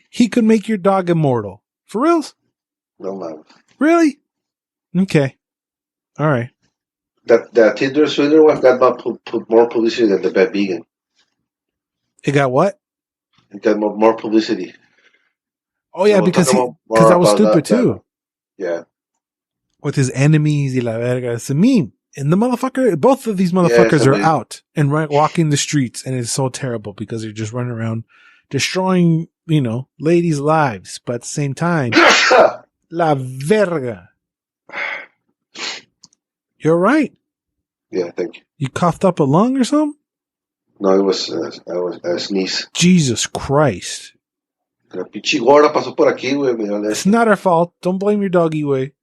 he could make your dog immortal for reals? No man. Really? Okay. All right. That Tinder swindler one got more publicity than the bad vegan. It got what? It got more publicity. Oh yeah, because I was stupid too. Yeah. With his enemies, y la verga. It's a meme. And both of these motherfuckers are out and walking the streets, and it's so terrible because they're just running around destroying, ladies' lives. But at the same time, la verga. You're right. Yeah, thank you. You coughed up a lung or something? No, it was a sneeze. Jesus Christ. La pinche gorda pasó por aquí, güey. It's not our fault. Don't blame your doggy, way.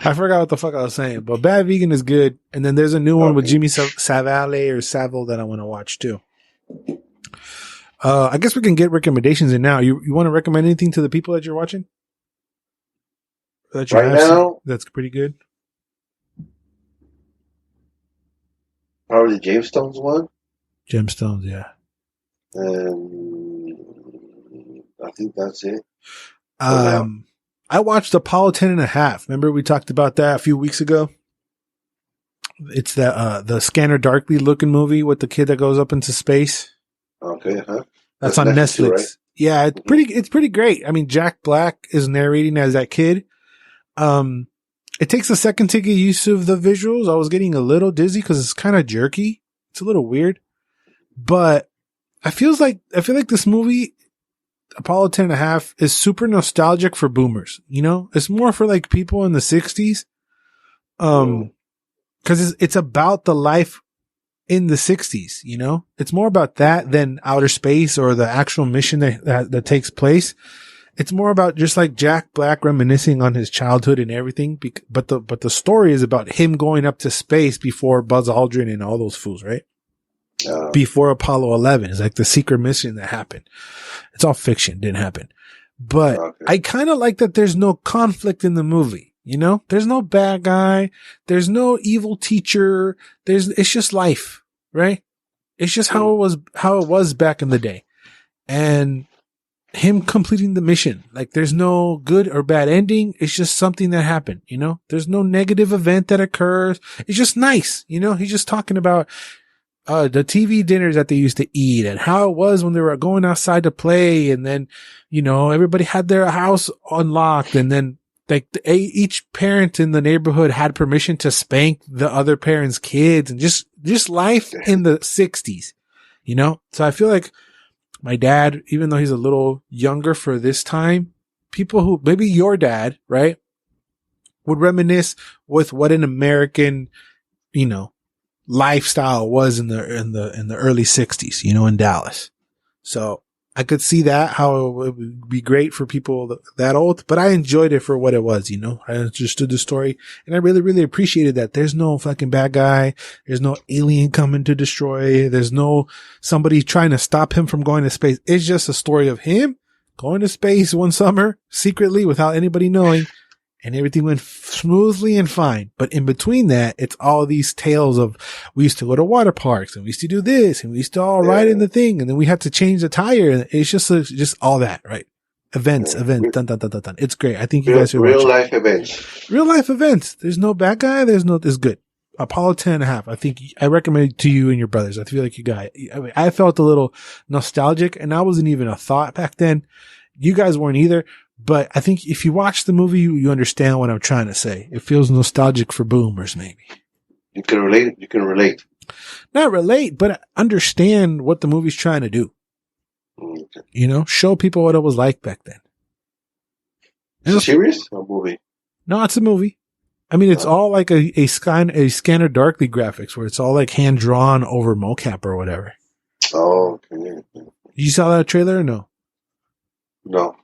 I forgot what the fuck I was saying, but Bad Vegan is good. And then there's a new one with Jimmy Savile that I want to watch too. I guess we can get recommendations in now. You want to recommend anything to the people that you're watching? That right now, that's pretty good. Probably the Gemstones one. Gemstones, yeah. And I think that's it. I watched Apollo 10.5. Remember we talked about that a few weeks ago? It's the Scanner Darkly looking movie with the kid that goes up into space. Okay, huh? That's on Netflix. Right? Yeah, it's pretty great. I mean, Jack Black is narrating as that kid. It takes a second to get used to the visuals. I was getting a little dizzy because it's kind of jerky. It's a little weird, but I feel like this movie, Apollo 10.5, is super nostalgic for boomers. It's more for like people in the 60s. Cause it's about the life in the 60s, it's more about that than outer space or the actual mission that takes place. It's more about just like Jack Black reminiscing on his childhood and everything. But the story is about him going up to space before Buzz Aldrin and all those fools, right? Before Apollo 11 is like the secret mission that happened. It's all fiction. Didn't happen. But I kind of like that there's no conflict in the movie. There's no bad guy. There's no evil teacher. It's just life, right? It's just how it was back in the day. And him completing the mission. Like there's no good or bad ending. It's just something that happened, there's no negative event that occurs. It's just nice. He's just talking about, the TV dinners that they used to eat and how it was when they were going outside to play. And then, everybody had their house unlocked. And then like each parent in the neighborhood had permission to spank the other parent's kids and just life in the 60s, So I feel like my dad, even though he's a little younger for this time, people who maybe your dad, right, would reminisce with what an American, lifestyle was in the early 60s, in Dallas. So I could see that, how it would be great for people that old, but I enjoyed it for what it was, I understood the story and I really, really appreciated that. There's no fucking bad guy. There's no alien coming to destroy. There's no somebody trying to stop him from going to space. It's just a story of him going to space one summer secretly without anybody knowing. And everything went smoothly and fine. But in between that, it's all these tales of we used to go to water parks and we used to do this and we used to all ride in the thing and then we had to change the tire. And it's just all that, right? Events, dun, dun, dun, dun, dun. It's great. I think you guys should watch real life events. Real life events. There's no bad guy. It's good. Apollo 10.5. I recommend it to you and your brothers. I feel like you guys, I felt a little nostalgic and I wasn't even a thought back then. You guys weren't either. But I think if you watch the movie, you understand what I'm trying to say. It feels nostalgic for boomers, maybe. You can relate. Not relate, but understand what the movie's trying to do. Okay. Show people what it was like back then. Is it serious? A movie? No, it's a movie. I mean, it's all like a Scanner Darkly graphics where it's all like hand drawn over mocap or whatever. Oh, okay. You saw that trailer or no? No.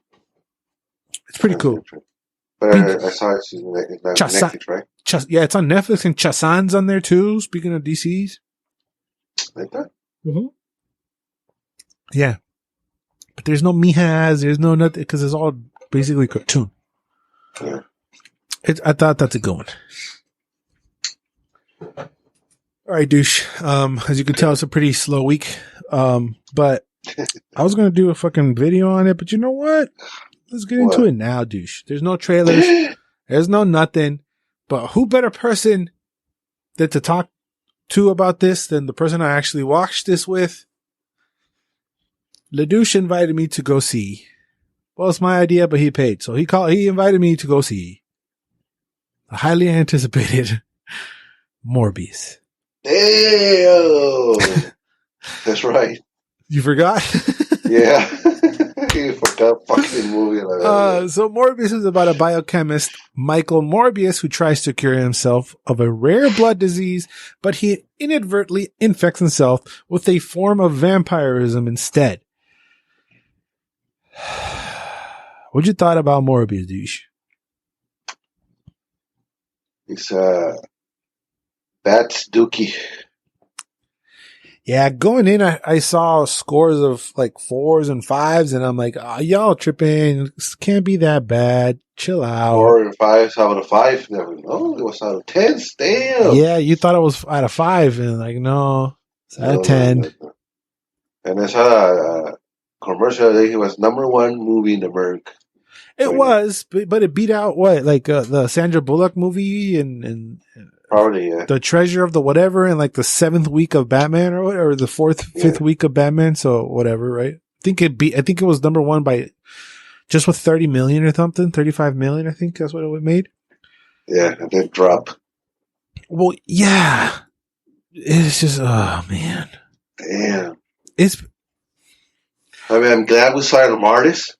It's pretty cool. I saw it. It's on Netflix, right? Yeah, it's on Netflix, and Chasan's on there too. Speaking of DCs. Like that? Mm-hmm. Yeah. But there's no Mijas, there's no nothing, because it's all basically cartoon. Yeah. I thought that's a good one. All right, douche. As you can tell, it's a pretty slow week. But I was going to do a fucking video on it, but you know what? Let's get into it now, douche. There's no trailers. There's no nothing. But who better person than to talk to about this than the person I actually watched this with? LeDouche invited me to go see. Well, it's my idea, but he paid. So he invited me to go see the highly anticipated Morbius. Damn! That's right. You forgot? Yeah. You forgot fucking movie. So Morbius is about a biochemist, Michael Morbius, who tries to cure himself of a rare blood disease, but he inadvertently infects himself with a form of vampirism instead. What you thought about Morbius, douche? It's that's dookie. Yeah, going in, I saw scores of like 4s and 5s, and I'm like, oh, y'all tripping. This can't be that bad. Chill out. 4 and 5 out of 5. Never know. It was out of 10s. Damn. Yeah, you thought it was out of 5, and like, no, it's out of 10. No. And I saw a commercial that it was #1 movie in America. It was, but it beat out what, like the Sandra Bullock movie and probably, yeah. The Treasure of the whatever, and like the 7th week of Batman or the 5th week of Batman. So whatever, right? I think it was #1 by just with 30 million or something, 35 million. I think that's what it made. Yeah, and then drop. Well, yeah, it's just, oh man, damn. I mean, I'm glad we saw an artist.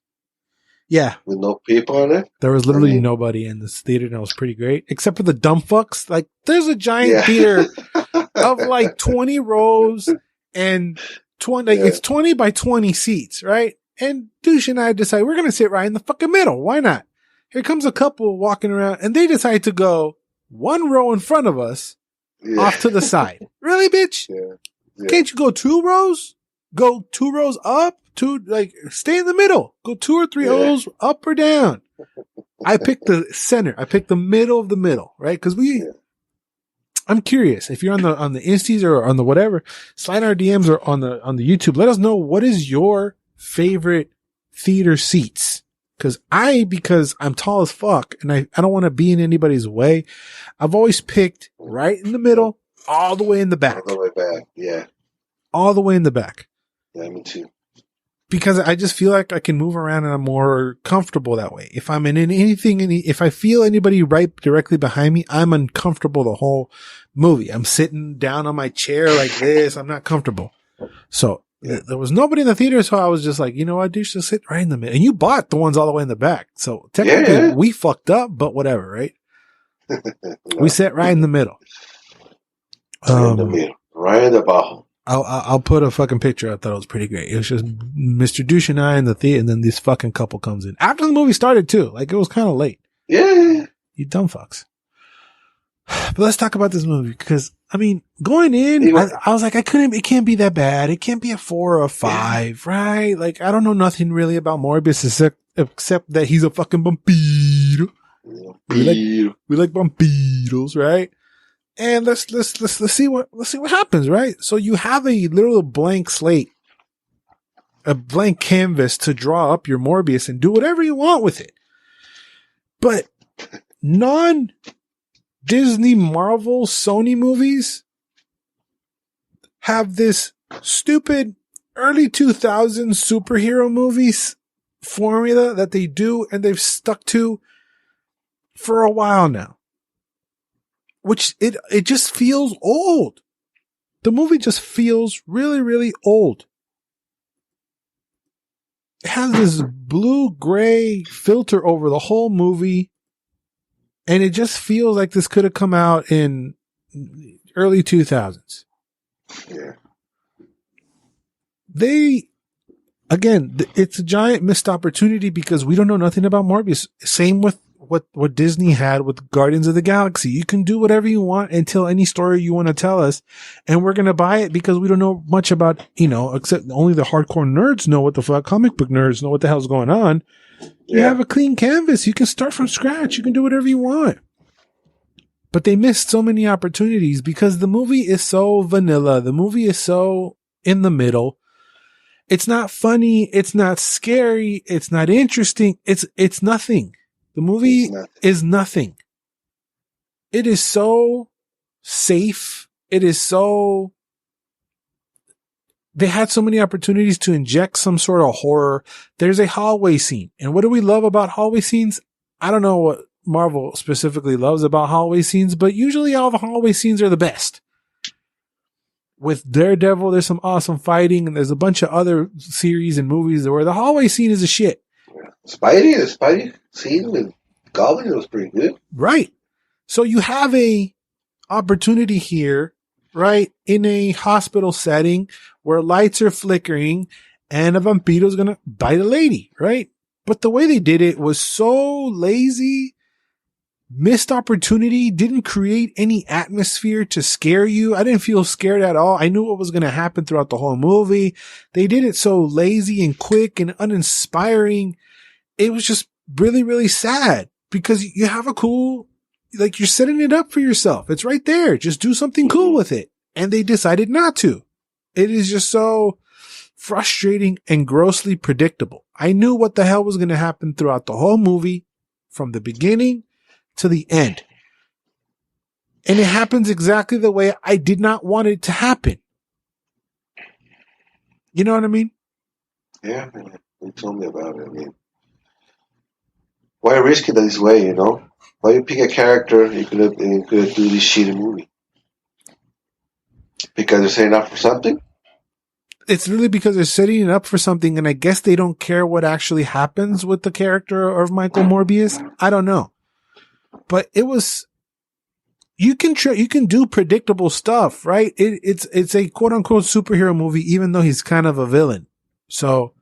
Yeah. With no people in it. There was literally nobody in this theater, and it was pretty great. Except for the dumb fucks. Like, there's a giant theater of like 20 rows and 20, like it's 20 by 20 seats, right? And Douche and I decide we're going to sit right in the fucking middle. Why not? Here comes a couple walking around, and they decide to go 1 row in front of us off to the side. Really, bitch? Yeah. Can't you go 2 rows? Go 2 rows up? Stay in the middle. Go 2 or 3 rows up or down. I picked the center. I picked the middle of the middle, right? Because I'm curious if you're on the Insties or on the whatever, slide our DMs or on the YouTube. Let us know what is your favorite theater seats. Because I'm tall as fuck and I don't want to be in anybody's way. I've always picked right in the middle, all the way in the back. All the way back, yeah. All the way in the back. Yeah, me too. Because I just feel like I can move around and I'm more comfortable that way. If I'm in if I feel anybody right directly behind me, I'm uncomfortable the whole movie. I'm sitting down on my chair like this. I'm not comfortable. So there was nobody in the theater. So I was just like, you know what, dude, just sit right in the middle. And you bought the ones all the way in the back. So technically we fucked up, but whatever, right? We sat right in the middle. Right in the middle. Right in the bottom. I'll put a fucking picture. I thought it was pretty great. It was just Mr. Douche and I in the theater, and then this fucking couple comes in after the movie started too. Like it was kind of late. Yeah, you dumb fucks. But let's talk about this movie because I mean, going in, I was like, it can't be that bad. It can't be a 4 or a 5, right? Like I don't know nothing really about Morbius except that he's a fucking vampiro. We like vampiros, right? And let's see what happens, right? So you have a little blank slate, a blank canvas to draw up your Morbius and do whatever you want with it. But non-Disney, Marvel, Sony movies have this stupid early 2000s superhero movies formula that they do and they've stuck to for a while now. Which it just feels old. The movie just feels really, really old. It has this blue-gray filter over the whole movie. And it just feels like this could have come out in early 2000s. Yeah. It's a giant missed opportunity because we don't know nothing about Morbius. Same with what Disney had with Guardians of the Galaxy. You can do whatever you want and tell any story you want to tell us, and we're going to buy it because we don't know much about, except only the hardcore nerds know what the fuck, comic book nerds know what the hell's going on. You have a clean canvas. You can start from scratch. You can do whatever you want. But they missed so many opportunities because the movie is so vanilla. The movie is so in the middle. It's not funny. It's not scary. It's not interesting. It's nothing. The movie is nothing. It is so safe. It is so... They had so many opportunities to inject some sort of horror. There's a hallway scene. And what do we love about hallway scenes? I don't know what Marvel specifically loves about hallway scenes, but usually all the hallway scenes are the best. With Daredevil, there's some awesome fighting, and there's a bunch of other series and movies where the hallway scene is a shit. The Spidey scene with Goblin was pretty good. Right. So you have a opportunity here, right, in a hospital setting where lights are flickering and a vampiro's gonna bite a lady, right? But the way they did it was so lazy, missed opportunity, didn't create any atmosphere to scare you. I didn't feel scared at all. I knew what was going to happen throughout the whole movie. They did it so lazy and quick and uninspiring. It was just really, really sad because you have a cool, like, you're setting it up for yourself. It's right there. Just do something cool with it. And they decided not to. It is just so frustrating and grossly predictable. I knew what the hell was going to happen throughout the whole movie from the beginning to the end. And it happens exactly the way I did not want it to happen. You know what I mean? Yeah, you told me about it. I mean, why risk it this way, Why you pick a character you could do this shitty movie? Because they're setting up for something? It's really because they're setting it up for something, and I guess they don't care what actually happens with the character of Michael Morbius. I don't know. But it was, you can do predictable stuff, right? It's a quote unquote superhero movie, even though he's kind of a villain. So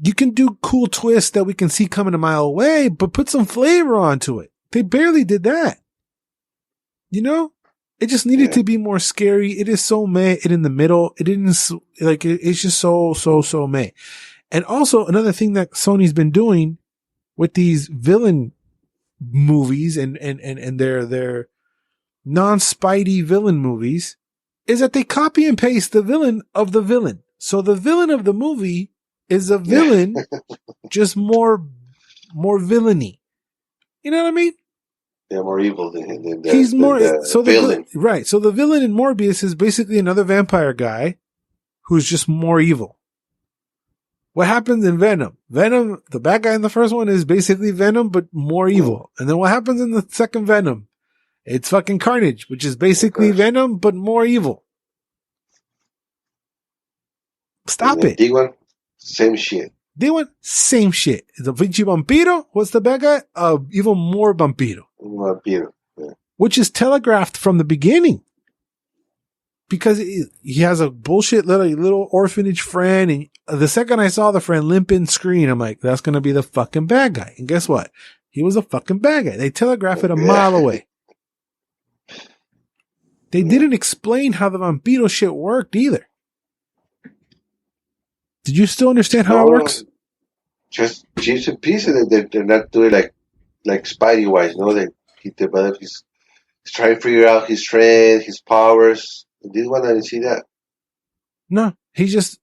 you can do cool twists that we can see coming a mile away, but put some flavor onto it. They barely did that. It just needed to be more scary. It is so meh. It in the middle. It didn't it's just so meh. And also another thing that Sony's been doing with these villain movies and their non-Spidey villain movies is that they copy and paste the villain of the villain. So the villain of the movie is a villain, just more villainy. You know what I mean? They're more evil than he's more the villain. Right. So the villain in Morbius is basically another vampire guy who's just more evil. What happens in Venom? Venom, the bad guy in the first one is basically Venom, but more evil. And then what happens in the second Venom? It's fucking Carnage, which is basically Venom, but more evil. Stop it. D1, same shit. D1, same shit. The Vinci Vampiro, what's the bad guy? Even more Vampiro. Vampiro, yeah. Which is telegraphed from the beginning. Because he has a bullshit little orphanage friend, and the second I saw the friend limp in screen, I'm like, that's going to be the fucking bad guy. And guess what? He was a fucking bad guy. They telegraph it a mile away. They didn't explain how the Vampiro shit worked either. Did you still understand how it works? Just chips and pieces. They're not doing like Spidey wise. He developed he's trying to figure out his strength, his powers. This one, I didn't see that. No, he's just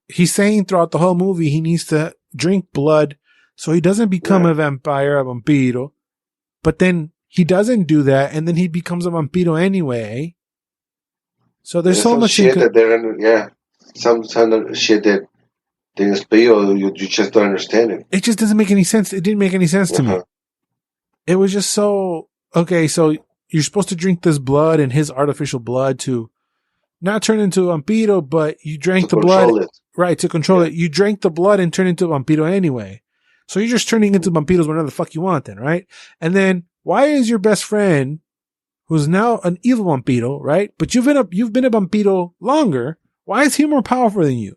he's saying throughout the whole movie he needs to drink blood so he doesn't become a vampire, a vampiro. But then he doesn't do that, and then he becomes a vampiro anyway. So there's so much shit that they're under, some shit that they explain, or you just don't understand it. It just doesn't make any sense. It didn't make any sense to me. It was just so okay. So you're supposed to drink this blood and his artificial blood to not turn into a vampiro, but you drank the blood, right, to control it. You drank the blood and turned into a vampiro anyway. So you're just turning into vampiros whenever the fuck you want then, right? And then why is your best friend, who's now an evil vampiro, right? But you've been a vampiro longer. Why is he more powerful than you?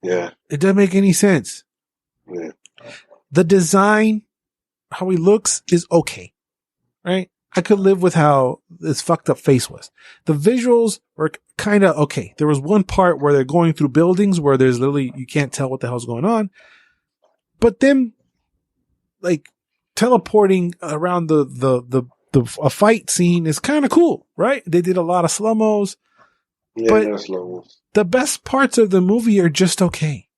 It doesn't make any sense. Yeah. The design, how he looks, is okay. Right? I could live with how his fucked up face was. The visuals were kind of okay. There was one part where they're going through buildings where there's literally, you can't tell what the hell's going on. But them, like, teleporting around a fight scene is kind of cool, right? They did a lot of slow-mos. Yeah, but slow-mos. The best parts of the movie are just okay.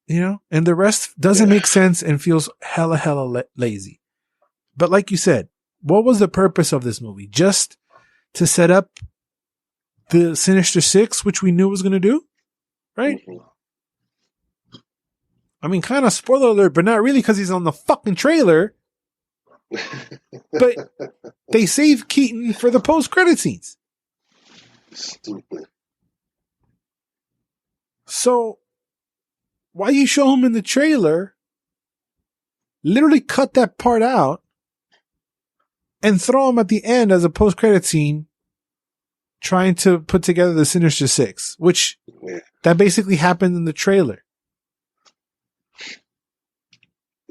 You know? And the rest doesn't make sense and feels hella lazy. But like you said, what was the purpose of this movie? Just to set up the Sinister Six, which we knew was going to do? Right? Mm-hmm. I mean, kind of spoiler alert, but not really because he's on the fucking trailer. But they saved Keaton for the post-credit scenes. Stupid. So, why you show him in the trailer, literally cut that part out, and throw him at the end as a post-credit scene trying to put together the Sinister Six, which that basically happened in the trailer.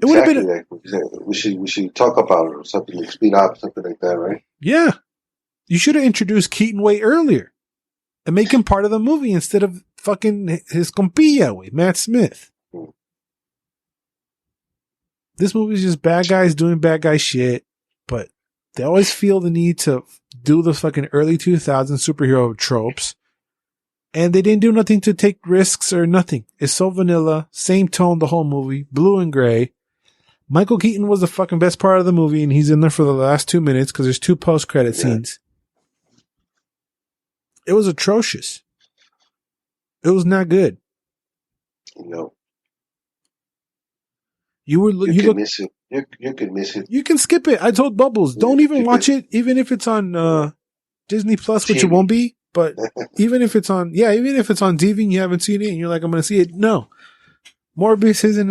It would have been like we should talk about it or something, like speed up, something like that, right? Yeah. You should have introduced Keaton way earlier and make him part of the movie instead of fucking his compilla way, Matt Smith. This movie is just bad guys doing bad guy shit, but they always feel the need to do the fucking early 2000s superhero tropes. And they didn't do nothing to take risks or nothing. It's so vanilla, same tone the whole movie, blue and gray. Michael Keaton was the fucking best part of the movie, and he's in there for the last 2 minutes because there's 2 post-credit scenes. It was atrocious. It was not good. No. You can miss it. You can miss it. You can skip it. I told Bubbles, don't even watch it, even if it's on Disney Plus, which it won't be. But even if it's on TV and you haven't seen it, and you're like, I'm going to see it. No, Morbius isn't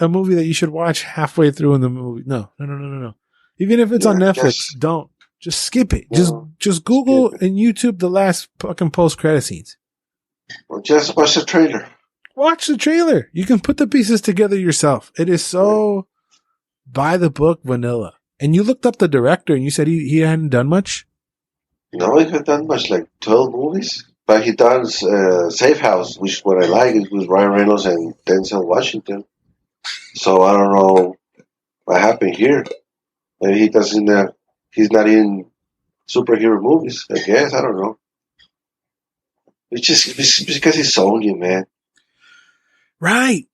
a movie that you should watch halfway through in the movie. No. Even if it's on Netflix, don't just skip it. Just Google and YouTube the last fucking post credit scenes. Well, just watch the trailer. Watch the trailer. You can put the pieces together yourself. It is so by the book vanilla. And you looked up the director and you said he hadn't done much? No, he hadn't done much, like 12 movies. But he does Safe House, which what I like is with Ryan Reynolds and Denzel Washington. So I don't know what happened here. Maybe he doesn't, he's not in superhero movies, I guess. I don't know. It's because he's Sony, man. Right.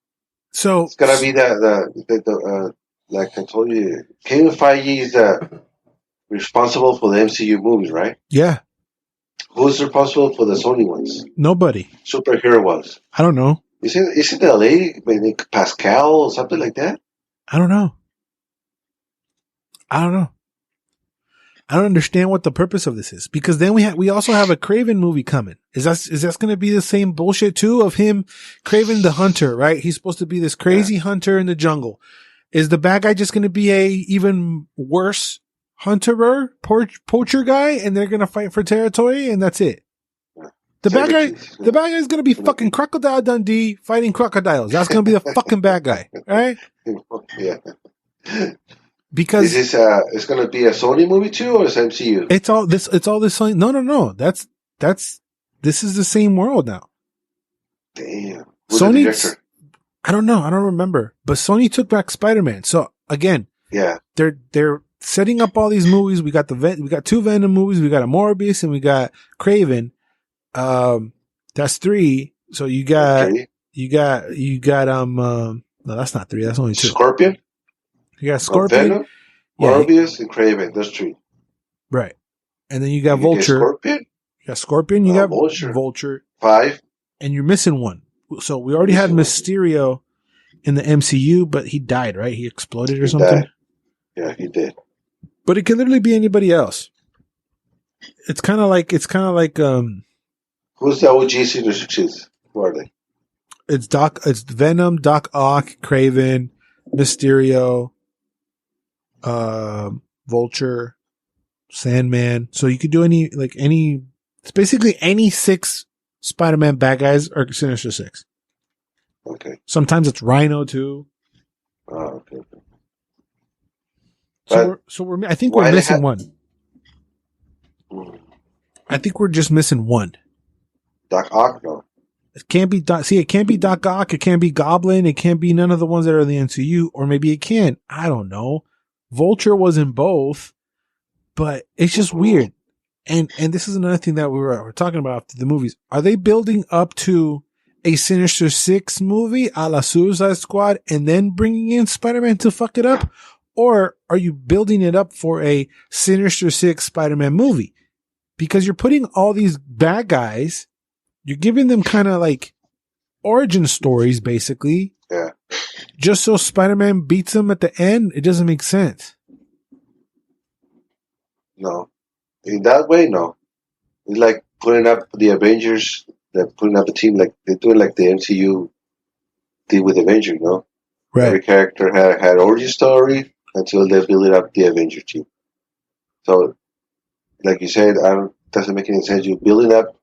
So it's gotta be the like I told you, Kevin Feige is responsible for the MCU movies, right? Yeah. Who's responsible for the Sony ones? Nobody. Superhero ones. I don't know. Is it the lady Pascal or something like that? I don't know. I don't understand what the purpose of this is, because then we also have a Kraven movie coming. Is that going to be the same bullshit too of him, Kraven the hunter, right? He's supposed to be this crazy hunter in the jungle. Is the bad guy just going to be a even worse hunterer, poacher guy, and they're going to fight for territory and that's it? The bad guy is going to be fucking Crocodile Dundee fighting crocodiles. That's going to be the fucking bad guy, right? Yeah. Because is this it's going to be a Sony movie too, or is it MCU? It's all this. No. This is the same world now. Damn. Sony. I don't know. I don't remember. But Sony took back Spider-Man. So again, they're setting up all these movies. We got 2 Venom movies. We got a Morbius and we got Kraven. That's 3. So you got no, that's not 3. That's only 2. Scorpion. You got Scorpion, Venom, Morbius, and Kraven. There's 3. Right. And then you got Vulture. Scorpion? You got Scorpion. You got Vulture. 5. And you're missing one. So we already had Mysterio in the MCU, but he died, right? He exploded or something? Died. Yeah, he did. But it could literally be anybody else. It's kind of like who's the OG Sinister Six? Who are they? It's Venom, Doc Ock, Kraven, Mysterio, Vulture, Sandman. So you could do it's basically any 6 Spider-Man bad guys are Sinister Six. Okay. Sometimes it's Rhino too. Oh, okay. I think we're missing one. Hmm. I think we're just missing one. Doc Ock, no. It can't be it can't be Doc Ock, it can't be Goblin, it can't be none of the ones that are in the MCU, or maybe it can. I don't know. Vulture was in both, but it's just weird. And this is another thing that we were talking about after the movies. Are they building up to a Sinister Six movie a la Suicide Squad and then bringing in Spider-Man to fuck it up? Or are you building it up for a Sinister Six Spider-Man movie? Because you're putting all these bad guys, you're giving them kind of like origin stories, basically. Yeah. Just so Spider-Man beats them at the end. It doesn't make sense. No. In that way, no. It's like putting up the Avengers, they're putting up a team like they're doing like the MCU did with Avengers, no? Right. Every character had origin story until they build up the Avengers team. So, like you said, doesn't make any sense. You're building up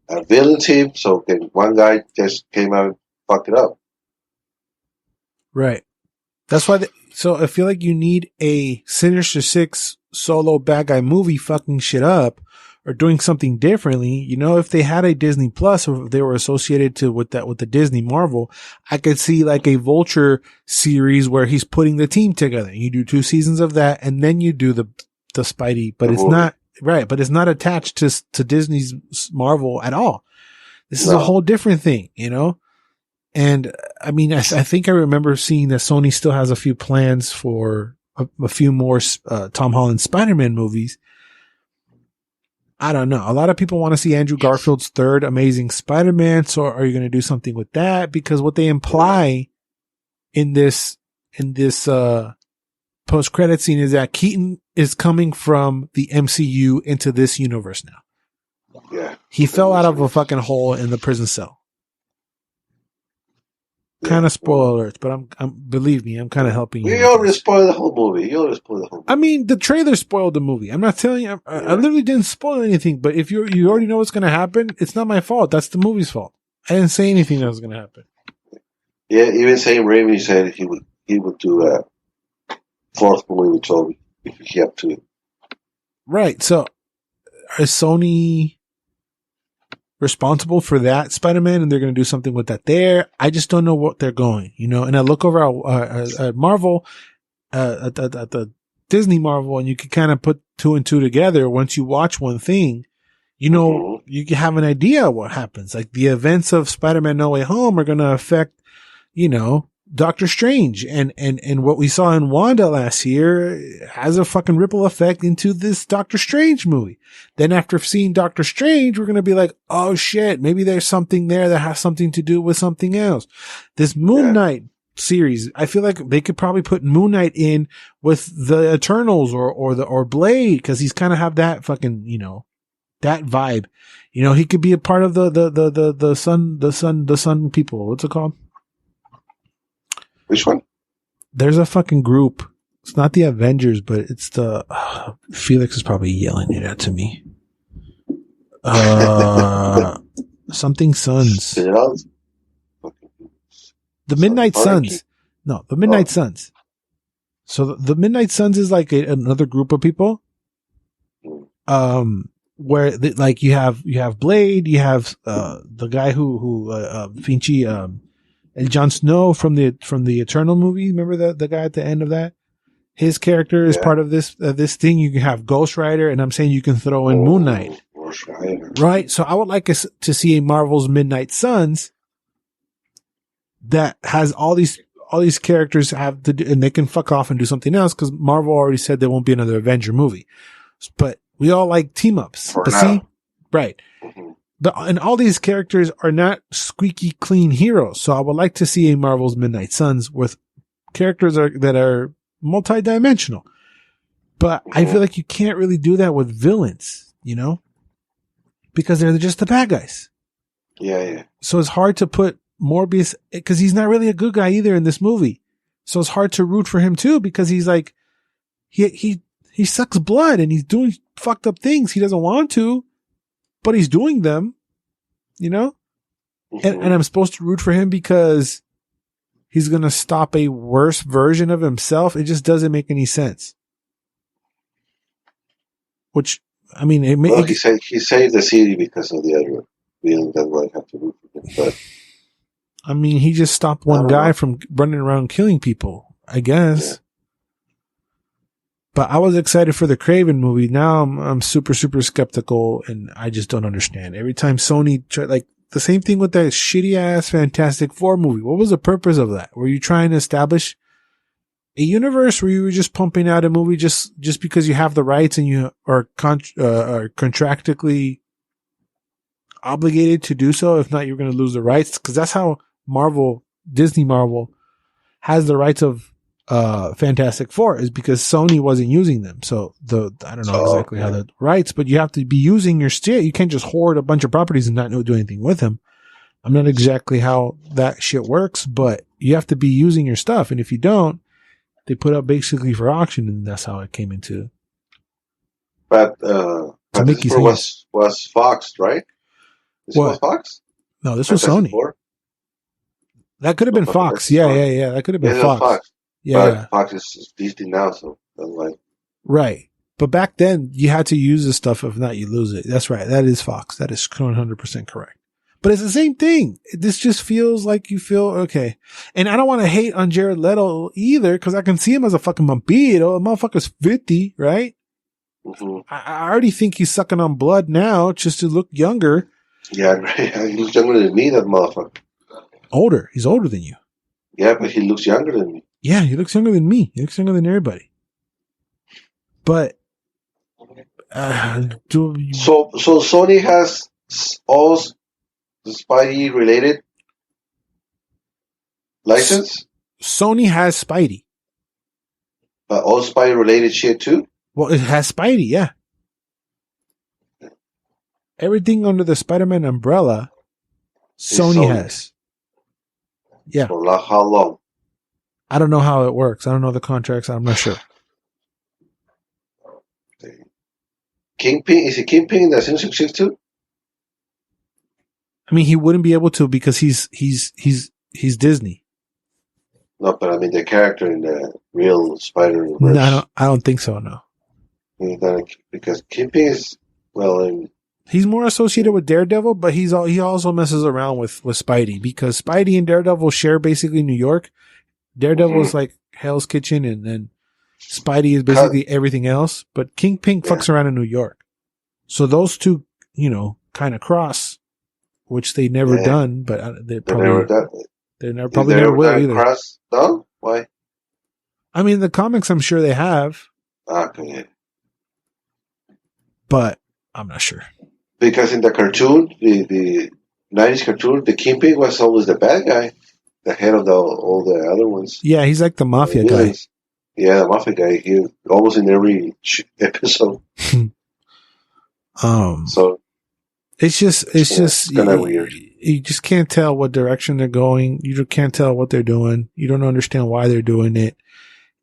a villain team, so one guy just came out and fucked it up. Right. That's why. So I feel like you need a Sinister Six solo bad guy movie fucking shit up or doing something differently. You know, if they had a Disney Plus or if they were associated with the Disney Marvel, I could see like a Vulture series where he's putting the team together. You do 2 seasons of that and then you do the Spidey, but it's not right. But it's not attached to Disney's Marvel at all. This is a whole different thing, you know? And I mean, I think I remember seeing that Sony still has a few plans for a few more Tom Holland Spider-Man movies. I don't know. A lot of people want to see Andrew Garfield's third Amazing Spider-Man. So are you going to do something with that? Because what they imply in this post-credit scene is that Keaton is coming from the MCU into this universe now. Yeah. He fell out of a fucking hole in the prison cell. Kind of spoiler alerts, but I'm believe me, I'm kind of helping you. You already spoiled the whole movie. I mean, the trailer spoiled the movie. I'm not telling you. I literally didn't spoil anything. But if you already know what's going to happen, it's not my fault. That's the movie's fault. I didn't say anything that was going to happen. Yeah, even Sam Raimi said he would do a fourth movie with Toby if he had to. Right. So, is Sony responsible for that Spider-Man and they're going to do something with that there? I just don't know what they're going, you know, and I look over at Marvel, at the Disney Marvel, and you can kind of put 2 and 2 together. Once you watch one thing, you know, you can have an idea what happens. Like the events of Spider-Man No Way Home are going to affect, you know, Doctor Strange and what we saw in Wanda last year has a fucking ripple effect into this Doctor Strange movie. Then after seeing Doctor Strange, we're going to be like, oh shit, maybe there's something there that has something to do with something else. This Moon Knight series, I feel like they could probably put Moon Knight in with the Eternals or Blade, cause he's kind of have that fucking, you know, that vibe. You know, he could be a part of the sun people. What's it called? Which one? There's a fucking group. It's not the Avengers, but it's the Felix is probably yelling it at to me. Something Suns. The Midnight Suns. No, the Midnight Suns. So the Midnight Suns is like another group of people. Where like you have Blade, you have the guy who Finchi and Jon Snow from the Eternal movie. Remember the guy at the end of that? His character is part of this thing. You can have Ghost Rider, and I'm saying you can throw in Moon Knight. Right? So I would like us to see a Marvel's Midnight Suns that has all these characters have to do, and they can fuck off and do something else because Marvel already said there won't be another Avenger movie. But we all like team ups. But see, right. And all these characters are not squeaky clean heroes. So I would like to see a Marvel's Midnight Suns with characters that are multi-dimensional. But I feel like you can't really do that with villains, you know, because they're just the bad guys. Yeah. So it's hard to put Morbius, because he's not really a good guy either in this movie. So it's hard to root for him too, because he's like, he sucks blood and he's doing fucked up things. He doesn't want to, but he's doing them, you know? and I'm supposed to root for him because he's going to stop a worse version of himself. It just doesn't make any sense. Which, I mean, he saved the city because of the other villain. That's why I have to root for him. But I mean, he just stopped one guy from running around killing people, I guess. Yeah. But I was excited for the Kraven movie. Now I'm super, super skeptical, and I just don't understand. Every time Sony like the same thing with that shitty ass Fantastic Four movie. What was the purpose of that? Were you trying to establish a universe where you were just pumping out a movie just because you have the rights and you are contractually obligated to do so? If not, you're going to lose the rights, because that's how Disney Marvel has the rights of Fantastic Four, is because Sony wasn't using them. So I don't know exactly how the rights, but you have to be using your shit. You can't just hoard a bunch of properties and not do anything with them. I'm not exactly how that shit works, but you have to be using your stuff. And if you don't, they put up basically for auction, and that's how it came into. But this was Fox, right? This was Fox? No, this was Sony. 4? That could have been Fox. Yeah. That could have been Fox. Yeah, but Fox is Disney now, so that's why. Right. But back then, you had to use this stuff. If not, you lose it. That's right. That is Fox. That is 100% correct. But it's the same thing. This just feels like you feel okay. And I don't want to hate on Jared Leto either, because I can see him as a fucking vampiro. A motherfucker's 50, right? Mm-hmm. I already think he's sucking on blood now just to look younger. Yeah, right. He looks younger than me, that motherfucker. Older. He's older than you. Yeah, but he looks younger than me. Yeah, he looks younger than me. He looks younger than everybody. But so Sony has all the Spidey related license? Sony has Spidey. But all Spidey related shit too? Well, it has Spidey, yeah. Everything under the Spider-Man umbrella, Sony has. Yeah. For how long? I don't know how it works. I don't know the contracts. I'm not sure. Kingpin? Is it Kingpin in the Sinister Six too? I mean, he wouldn't be able to because he's Disney. No, but I mean the character in the real Spider-Verse. No, I don't think so. No. Because Kingpin is he's more associated with Daredevil, but he also messes around with Spidey, because Spidey and Daredevil share basically New York. Daredevil is like Hell's Kitchen, and then Spidey is basically everything else. But Kingpin fucks around in New York. So those two, kind of cross, which they never done, but they probably never will either. Cross? No? Why? I mean, the comics, I'm sure they have. Okay. But I'm not sure. Because in the cartoon, the 90s cartoon, the Kingpin was always the bad guy. The head of all the other ones. Yeah, he's like the mafia guy. Yeah, the mafia guy. He almost in every episode. So it's just kind of weird. You just can't tell what direction they're going. You can't tell what they're doing. You don't understand why they're doing it.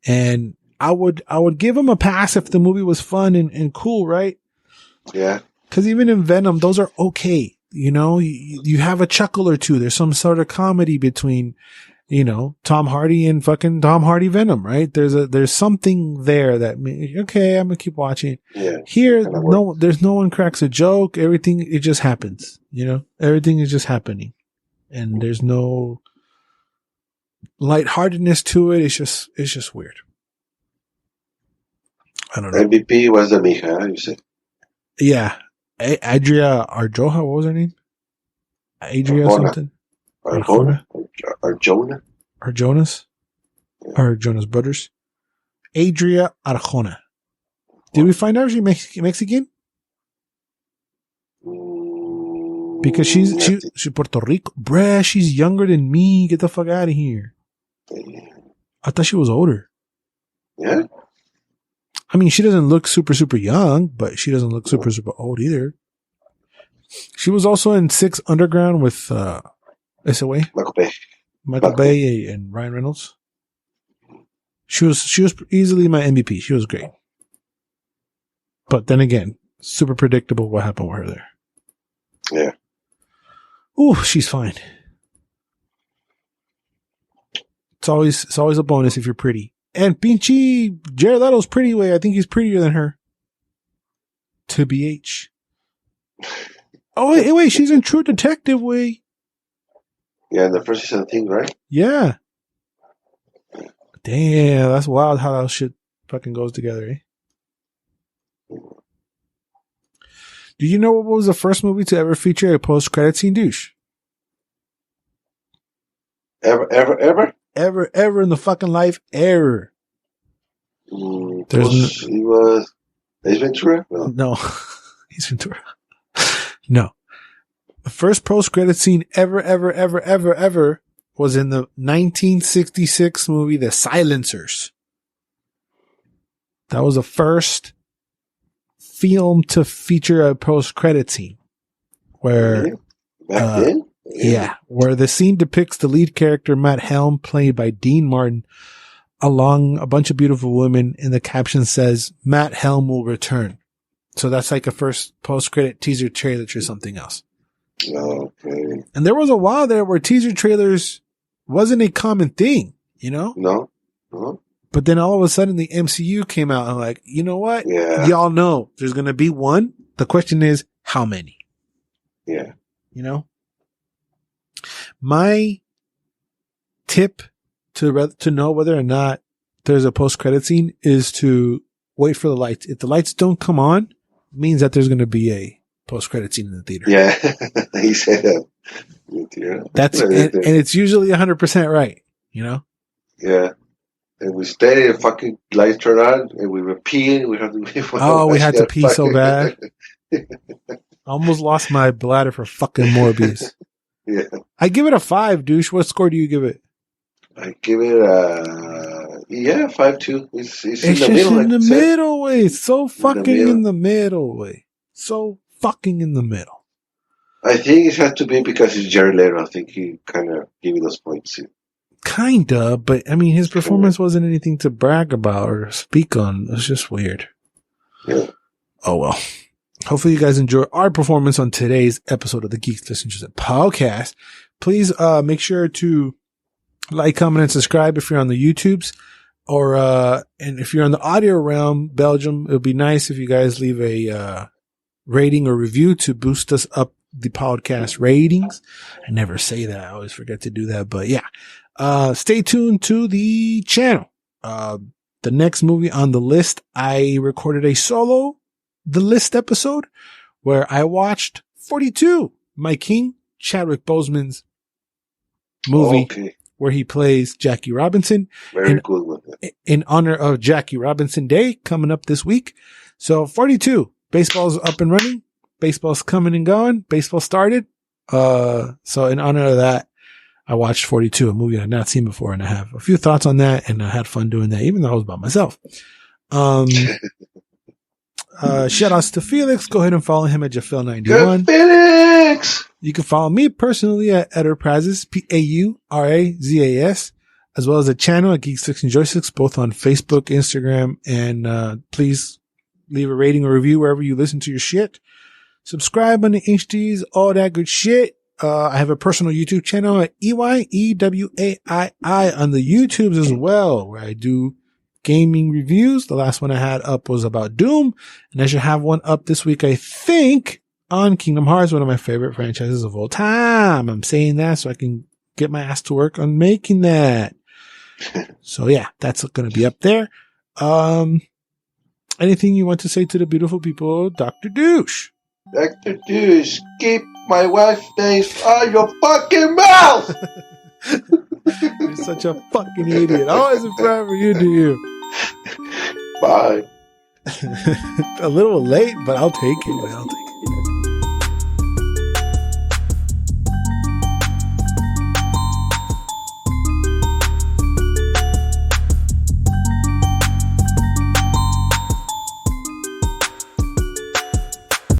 And I would give them a pass if the movie was fun and cool, right? Yeah. Because even in Venom, those are okay. You have a chuckle or two. There's some sort of comedy between, Tom Hardy and fucking Tom Hardy Venom, right? There's something there that, okay, I'm gonna keep watching. Yeah. Here, there's no one cracks a joke. Everything, it just happens. Everything is just happening, and there's no lightheartedness to it. It's just weird. I don't know. MVP was the Mija, you said. Yeah. Adria Arjoja, what was her name? Adria something? Arjonas? Arjonas? Arjonas Brothers? Adria Arjona. Did we find out she's Mexican? Because she's Puerto Rico. Bruh, she's younger than me. Get the fuck out of here. I thought she was older. Yeah? I mean, she doesn't look super, super young, but she doesn't look super, super old either. She was also in 6 Underground with S.A.W. Michael Bay and Ryan Reynolds. She was easily my MVP. She was great. But then again, super predictable what happened with her there. Yeah. Ooh, she's fine. It's always a bonus if you're pretty. And Pinchy, Jared Leto's pretty way. I think he's prettier than her. To BH. Oh, wait, she's in True Detective way. Yeah, the first season thing, right? Yeah. Damn, that's wild how that shit fucking goes together, eh? Do you know what was the first movie to ever feature a post-credit scene, douche? Ever? Ever in the fucking life, ever. He was Ace Ventura? No. Ace Ventura. No. The first post-credit scene ever was in the 1966 movie The Silencers. That was the first film to feature a post-credit scene. Where, back then? Yeah, where the scene depicts the lead character, Matt Helm, played by Dean Martin, along a bunch of beautiful women, and the caption says, Matt Helm will return. So that's like a first post-credit teaser trailer to something else. Okay. And there was a while there where teaser trailers wasn't a common thing, you know? No. But then all of a sudden the MCU came out and like, you know what? Yeah. Y'all know there's going to be one. The question is, how many? Yeah. You know? My tip to know whether or not there's a post-credit scene is to wait for the lights. If the lights don't come on, it means that there's going to be a post-credit scene in the theater. Yeah, he said that. Yeah. That's and it's usually 100% right. You know. Yeah, and we stay and fucking lights turn on, and we were peeing. We had to pee so bad. I almost lost my bladder for fucking Morbius. Yeah, I give it a 5, douche. What score do you give it? I give it 5.2. It's in the just middle. In the middle way. It's so fucking in the middle way. So fucking in the middle. I think it has to be because it's Jared Leto. I think he kind of gave you those points. Kinda, but I mean, his performance wasn't anything to brag about or speak on. It was just weird. Yeah. Oh well. Hopefully you guys enjoy our performance on today's episode of the Geeks Listeners podcast. Please make sure to like, comment, and subscribe if you're on the YouTubes, or and if you're on the audio realm, Belgium, it would be nice if you guys leave a rating or review to boost us up the podcast ratings. I never say that. I always forget to do that, but yeah. Stay tuned to the channel. The next movie on the list, I recorded a solo The List episode where I watched 42, my King, Chadwick Boseman's movie, where he plays Jackie Robinson. Very good one. In honor of Jackie Robinson Day coming up this week. So 42, baseball's up and running. Baseball's coming and going. Baseball started. So in honor of that, I watched 42, a movie I had not seen before, and I have a few thoughts on that, and I had fun doing that, even though I was by myself. Shout outs to Felix. Go ahead and follow him at Jafel91. Felix! You can follow me personally at Paurazas, Paurazas, as well as the channel at Geeks, and Joysticks, both on Facebook, Instagram, and please leave a rating or review wherever you listen to your shit. Subscribe on the HDs, all that good shit. I have a personal YouTube channel at EYEWAII on the YouTubes as well, where I do gaming reviews. The last one I had up was about Doom, and I should have one up this week, I think, on Kingdom Hearts, one of my favorite franchises of all time. I'm saying that so I can get my ass to work on making that. So yeah, that's going to be up there. Anything you want to say to the beautiful people, Dr. Douche? Dr. Douche, keep my wife's face on your fucking mouth! You're such a fucking idiot. Always and forever, you do you. Bye. A little late, but I'll take it.